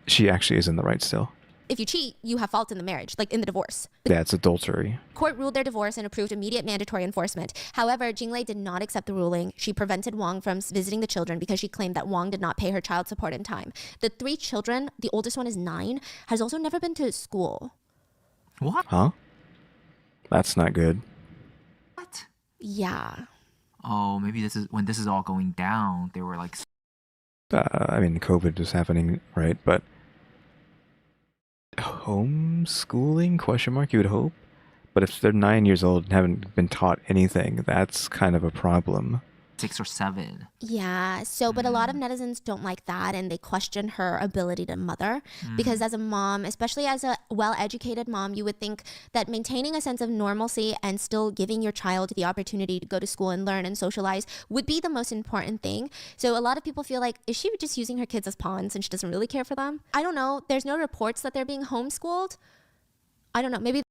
she actually is in the right still. if you cheat, you have fault in the marriage, like in the divorce. The Yeah, it's adultery. court ruled their divorce and approved immediate mandatory enforcement. However, Jinglei did not accept the ruling. She prevented Wong from visiting the children because she claimed that Wong did not pay her child support in time. The 3 children, the oldest one is 9, has also never been to school. What? Huh? That's not good. What? Yeah. Oh, maybe this is when this is all going down. They were like, I mean, COVID is happening, right? But homeschooling? Question mark. You would hope. But if they're 9 years old and haven't been taught anything, that's kind of a problem. 6 or 7. Yeah, so but a lot of netizens don't like that, and they question her ability to mother because as a mom, especially as a well-educated mom, you would think that maintaining a sense of normalcy and still giving your child the opportunity to go to school and learn and socialize would be the most important thing. So a lot of people feel like, is she just using her kids as pawns and she doesn't really care for them? I don't know. There's no reports that they're being homeschooled. I don't know. Maybe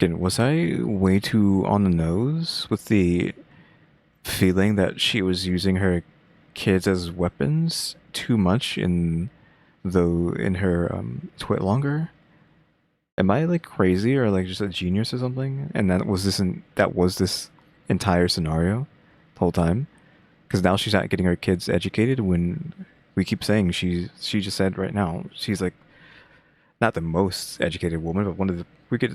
Again, was I way too on the nose with the feeling that she was using her kids as weapons too much in her twit longer? Am I like crazy or like just a genius or something? And that was this entire scenario the whole time? Because now she's not getting her kids educated when we keep saying she just said right now she's like not the most educated woman, but one of the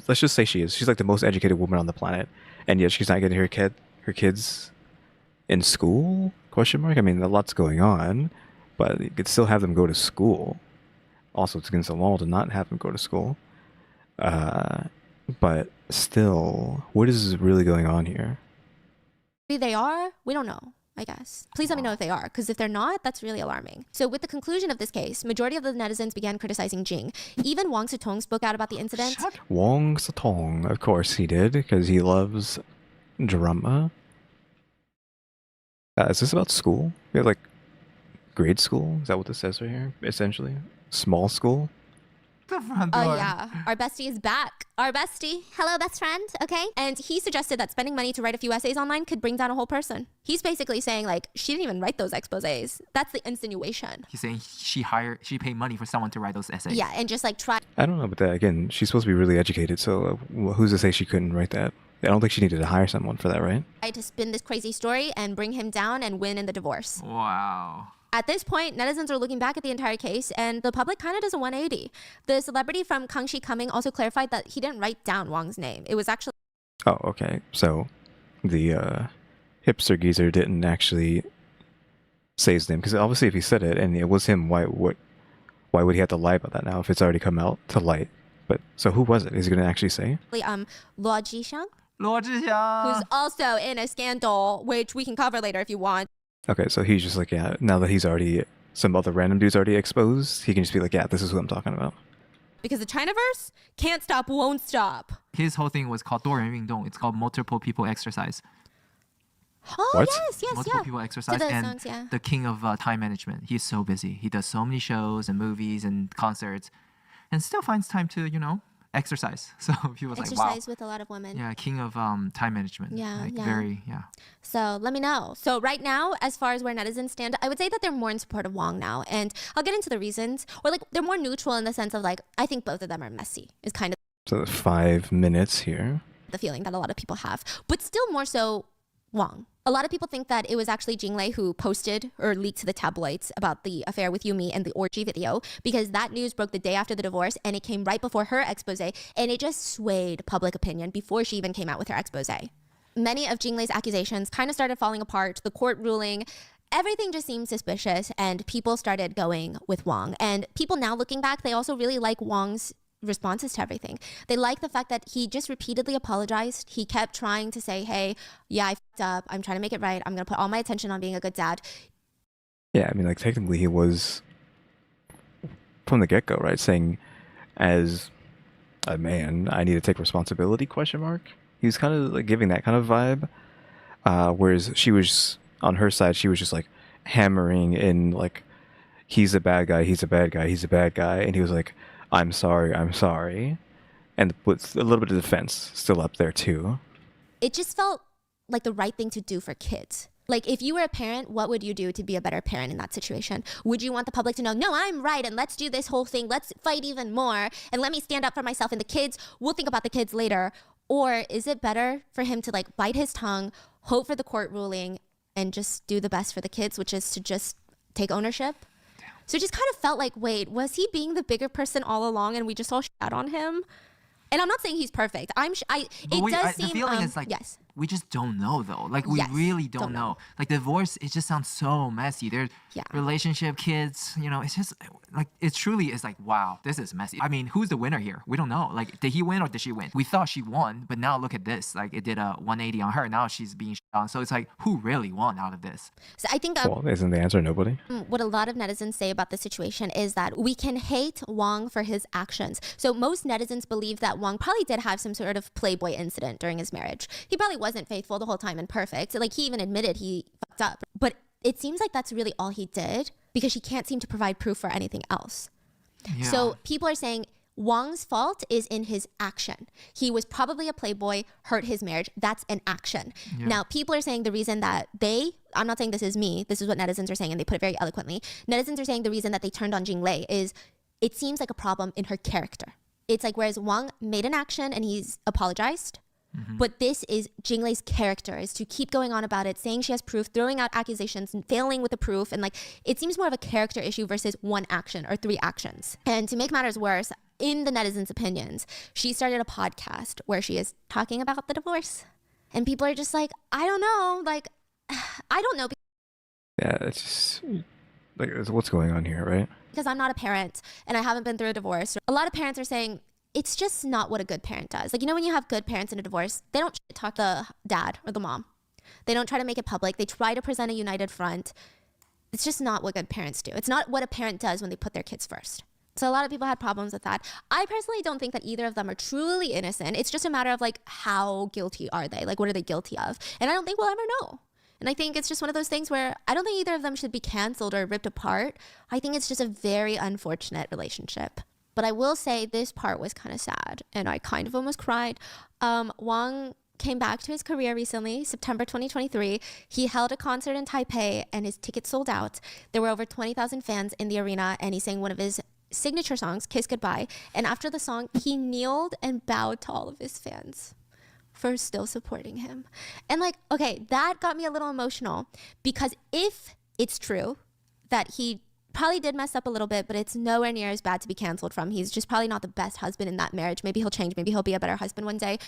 let's just say she's like the most educated woman on the planet, and yet she's not getting her kids in school? Question mark. I mean, a lot's going on, but you could still have them go to school. Also, it's against the law to not have them go to school. But still, what is really going on here? they are. We don't know, I guess. Please let me know if they are, because if they're not, that's really alarming. So with the conclusion of this case, majority of the netizens began criticizing Jing. Even Wang Sitong spoke out about the incident. Wang Sitong, of course he did, because he loves drama. Is this about school? We have like grade school? Is that what this says right here? Essentially, small school. The front Oh door. yeah, our bestie is back. Our bestie. Hello, best friend. Okay. And he suggested that spending money to write a few essays online could bring down a whole person. He's basically saying like, she didn't even write those exposés. That's the insinuation. He's saying she paid money for someone to write those essays. Yeah, and just like try I don't know, but that, again, she's supposed to be really educated, so who's to say she couldn't write that? I don't think she needed to hire someone for that, right? to spin this crazy story and bring him down and win in the divorce. Wow. At this point, netizens are looking back at the entire case, and the public kind of does a 180. The celebrity from Kangxi Coming also clarified that he didn't write down Wang's name. It was actually Oh, okay. So the hipster geezer didn't actually say his name, because obviously if he said it and it was him, why would he have to lie about that now if it's already come out to light? But so who was it? Is he going to actually say? Luo Jixiang, Luo Zhixiang. who's also in a scandal, which we can cover later if you want. Okay, so he's just like, yeah, now that he's already, some other random dude's already exposed, he can just be like, yeah, this is who I'm talking about. Because the Chinaverse can't stop, won't stop. His whole thing was called 多人运动. It's called multiple people exercise. Oh, What? yes, Multiple yeah. people exercise. the And songs, yeah. the king of time management. He's so busy. He does so many shows and movies and concerts and still finds time to, exercise. So he was like, wow. Exercise with a lot of women. Yeah, king of time management. Yeah, like yeah. Very, yeah. So let me know. So right now, as far as where netizens stand, I would say that they're more in support of Wang now. And I'll get into the reasons. Or like, they're more neutral in the sense of like, I think both of them are messy, is kind of So 5 minutes here. the feeling that a lot of people have. But still more so Wang. A lot of people think that it was actually Jinglei who posted or leaked to the tabloids about the affair with Yumi and the orgy video, because that news broke the day after the divorce and it came right before her expose, and it just swayed public opinion before she even came out with her expose. Many of Jinglei's accusations kind of started falling apart. The court ruling, everything just seemed suspicious, and people started going with Wang. And people now looking back, they also really like Wang's responses to everything. They like the fact that he just repeatedly apologized. He kept trying to say, hey, yeah, I fucked up. I'm trying to make it right. I'm going to put all my attention on being a good dad. Yeah, I mean, like, technically he was, from the get-go, right, saying, as a man, I need to take responsibility, question mark? He was kind of like giving that kind of vibe, whereas she was, on her side, she was just like hammering in, like, he's a bad guy, he's a bad guy, he's a bad guy, and he was like, I'm sorry, and with a little bit of defense still up there too. It just felt like the right thing to do for kids. Like, if you were a parent, what would you do to be a better parent in that situation? Would you want the public to know, no, I'm right, and let's do this whole thing, let's fight even more, and let me stand up for myself, and the kids, we'll think about the kids later? Or is it better for him to like bite his tongue, hope for the court ruling, and just do the best for the kids, which is to just take ownership? So it just kind of felt like, wait, was he being the bigger person all along and we just all shat on him? And I'm not saying he's perfect. But It does seem the feeling is like, yes. we just don't know though. Like we Yes, really don't don't know. know. Like divorce, it just sounds so messy. There's Yeah. relationship, kids, you know, it's just like it truly is like, wow, this is messy. I mean, who's the winner here? We don't know. Like, did he win or did she win? We thought she won, but now look at this. Like it did a 180 on her. Now she's being shit on. So it's like, who really won out of this? So I think Well, isn't the answer nobody? what a lot of netizens say about this situation is that we can hate Wong for his actions. So most netizens believe that Wong probably did have some sort of playboy incident during his marriage. He probably wasn't faithful the whole time and perfect. Like he even admitted he fucked up. But it seems like that's really all he did because she can't seem to provide proof for anything else. Yeah. So people are saying Wong's fault is in his action. He was probably a playboy, hurt his marriage. That's an action. Yeah. Now, people are saying the reason that I'm not saying this is me, this is what netizens are saying, and they put it very eloquently. Netizens are saying the reason that they turned on Jinglei is it seems like a problem in her character. It's like whereas Wong made an action and he's apologized, but this is Jinglei's character, is to keep going on about it, saying she has proof, throwing out accusations and failing with the proof. And like, it seems more of a character issue versus one action or three actions. And to make matters worse, in the netizens' opinions, she started a podcast where she is talking about the divorce. And people are just like, I don't know. Like, I don't know Yeah, it's just like what's going on here, right? because I'm not a parent and I haven't been through a divorce. A lot of parents are saying, it's just not what a good parent does. Like, you know, when you have good parents in a divorce, they don't shit talk the dad or the mom. They don't try to make it public. They try to present a united front. It's just not what good parents do. It's not what a parent does when they put their kids first. So a lot of people had problems with that. I personally don't think that either of them are truly innocent. It's just a matter of like, how guilty are they? Like, what are they guilty of? And I don't think we'll ever know. And I think it's just one of those things where I don't think either of them should be canceled or ripped apart. I think it's just a very unfortunate relationship. But I will say this part was kind of sad and I kind of almost cried. Wong came back to his career recently, September 2023. He held a concert in Taipei and his tickets sold out. There were over 20,000 fans in the arena and he sang one of his signature songs, Kiss Goodbye. And after the song, he kneeled and bowed to all of his fans for still supporting him. And like, okay, that got me a little emotional because if it's true that he probably did mess up a little bit, but it's nowhere near as bad to be canceled from. He's just probably not the best husband in that marriage. Maybe he'll change. Maybe he'll be a better husband one day.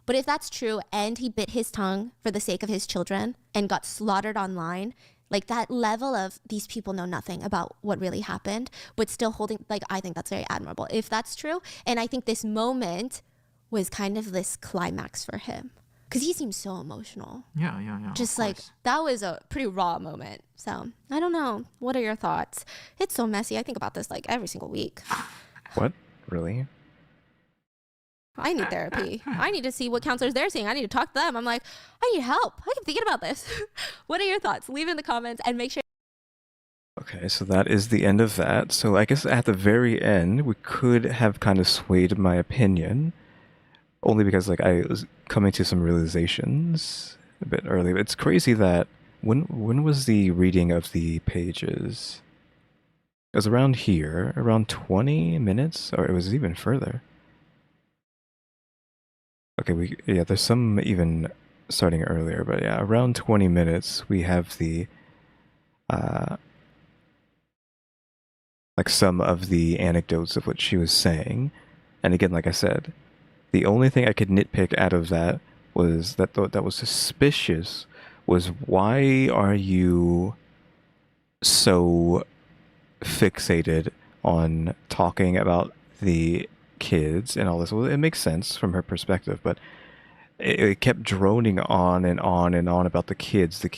But if that's true and he bit his tongue for the sake of his children and got slaughtered online, like that level of these people know nothing about what really happened, but still holding, like, I think that's very admirable if that's true. And I think this moment was kind of this climax for him because he seems so emotional. Yeah. Just of like course. that was a pretty raw moment. So I don't know. What are your thoughts? It's so messy. I think about this like every single week. What? Really? I need therapy. I need to see what counselors they're seeing. I need to talk to them. I'm like, I need help. I keep thinking about this. What are your thoughts? Leave in the comments and make sure. Okay, so that is the end of that. So I guess at the very end, we could have kind of swayed my opinion, only because like I was coming to some realizations a bit early. It's crazy that when was the reading of the pages? It was around here, around 20 minutes, or it was even further. Okay, there's some even starting earlier, but yeah, around 20 minutes we have the like some of the anecdotes of what she was saying. And again, like I said, the only thing I could nitpick out of that was that was suspicious was why are you so fixated on talking about the kids and all this? Well, it makes sense from her perspective, but it kept droning on and on and on about the kids. And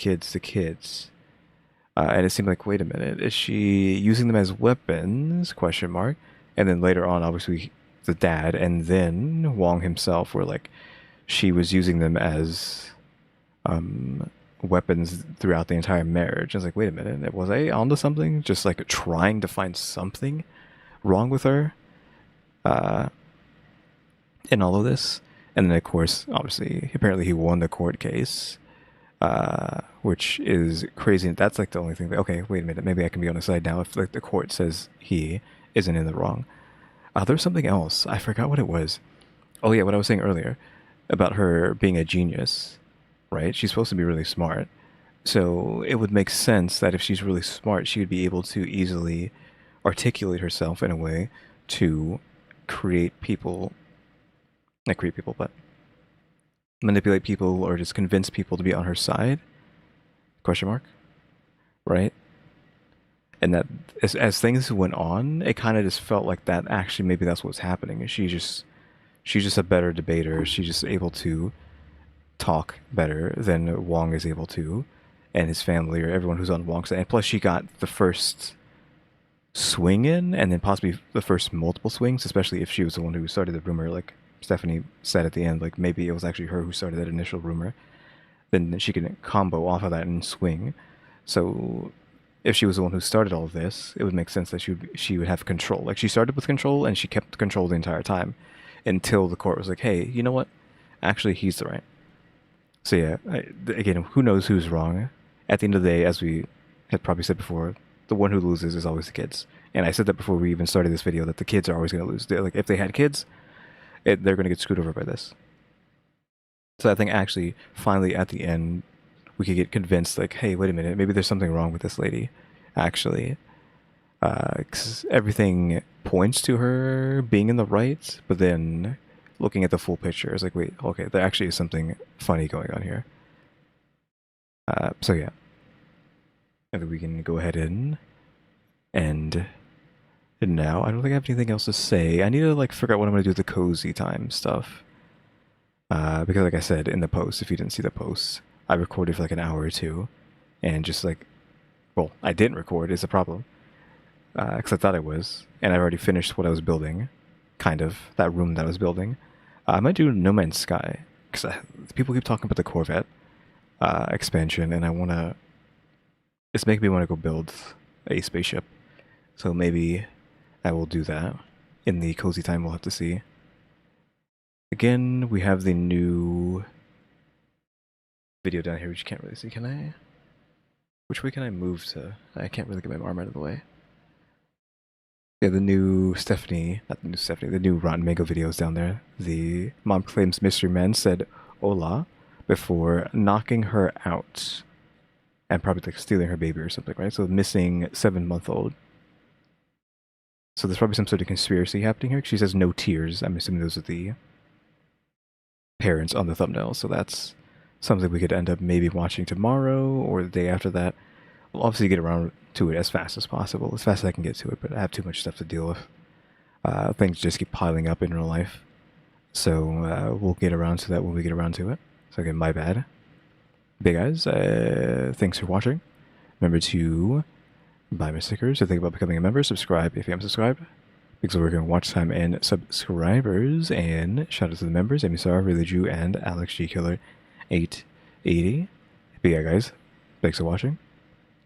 it seemed like, wait a minute, is she using them as weapons? Question mark. And then later on, obviously, the dad and then Wong himself were like, she was using them as weapons throughout the entire marriage. I was like, wait a minute, was I onto something? Just like trying to find something wrong with her in all of this. And then, of course, obviously, apparently he won the court case. Which is crazy. That's like the only thing that, okay, wait a minute, maybe I can be on his side now if like the court says he isn't in the wrong. There's something else. I forgot what it was. Oh yeah, what I was saying earlier about her being a genius, right? She's supposed to be really smart. So it would make sense that if she's really smart, she would be able to easily articulate herself in a way to create people, not create people, but manipulate people or just convince people to be on her side? Question mark. Right? And that as things went on, it kind of just felt like that actually maybe that's what's happening. She's just a better debater. She's just able to talk better than Wong is able to, and his family or everyone who's on Wong's side. And plus, she got the first swing in, and then possibly the first multiple swings, especially if she was the one who started the rumor, like Stephanie said at the end, like maybe it was actually her who started that initial rumor. Then she can combo off of that and swing. So if she was the one who started all of this, it would make sense that she would have control. Like she started with control and she kept control the entire time until the court was like, hey, you know what? Actually, he's the right. So yeah, again, who knows who's wrong? At the end of the day, as we had probably said before, the one who loses is always the kids. And I said that before we even started this video, that the kids are always going to lose. Like if they had kids, they're going to get screwed over by this. So I think actually, finally at the end, we could get convinced, like, hey, wait a minute, maybe there's something wrong with this lady, actually. 'Cause everything points to her being in the right, but then looking at the full picture, it's like, wait, okay, there actually is something funny going on here. So yeah, I think we can go ahead and now I don't think I have anything else to say. I need to like figure out what I'm gonna do with the cozy time stuff. Because like I said in the post, if you didn't see the post, I recorded for like an hour or two, and just like, well, I didn't record is a problem. Because I thought I was, and I've already finished what I was building, kind of, that room that I was building. I might do No Man's Sky, because people keep talking about the Corvette expansion, and I want to, it's making me want to go build a spaceship. So maybe I will do that. In the cozy time, we'll have to see. Again, we have the new video down here, which you can't really see. Can I? Which way can I move to? I can't really get my arm out of the way. Yeah, the new Stephanie, not the new Stephanie, the new Rotten Mango videos down there. The mom claims mystery man said "Hola" before knocking her out and probably like stealing her baby or something, right? So missing 7-month-old. So there's probably some sort of conspiracy happening here. She says no tears. I'm assuming those are the parents on the thumbnail. So that's something we could end up maybe watching tomorrow or the day after that. We'll obviously get around to it as fast as possible, as fast as I can get to it, but I have too much stuff to deal with. Things just keep piling up in real life. So we'll get around to that when we get around to it. So again, my bad. Hey guys, thanks for watching. Remember to buy my stickers, to think about becoming a member, subscribe if you haven't subscribed. Because we're working on watch time and subscribers, and shout out to the members, EmmyStarr, RaleyDrew, and alexgkiller 880. But yeah guys, thanks for watching.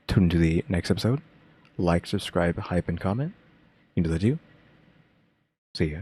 Tune into the next episode. Like, subscribe, hype, and comment. You know the do. See ya.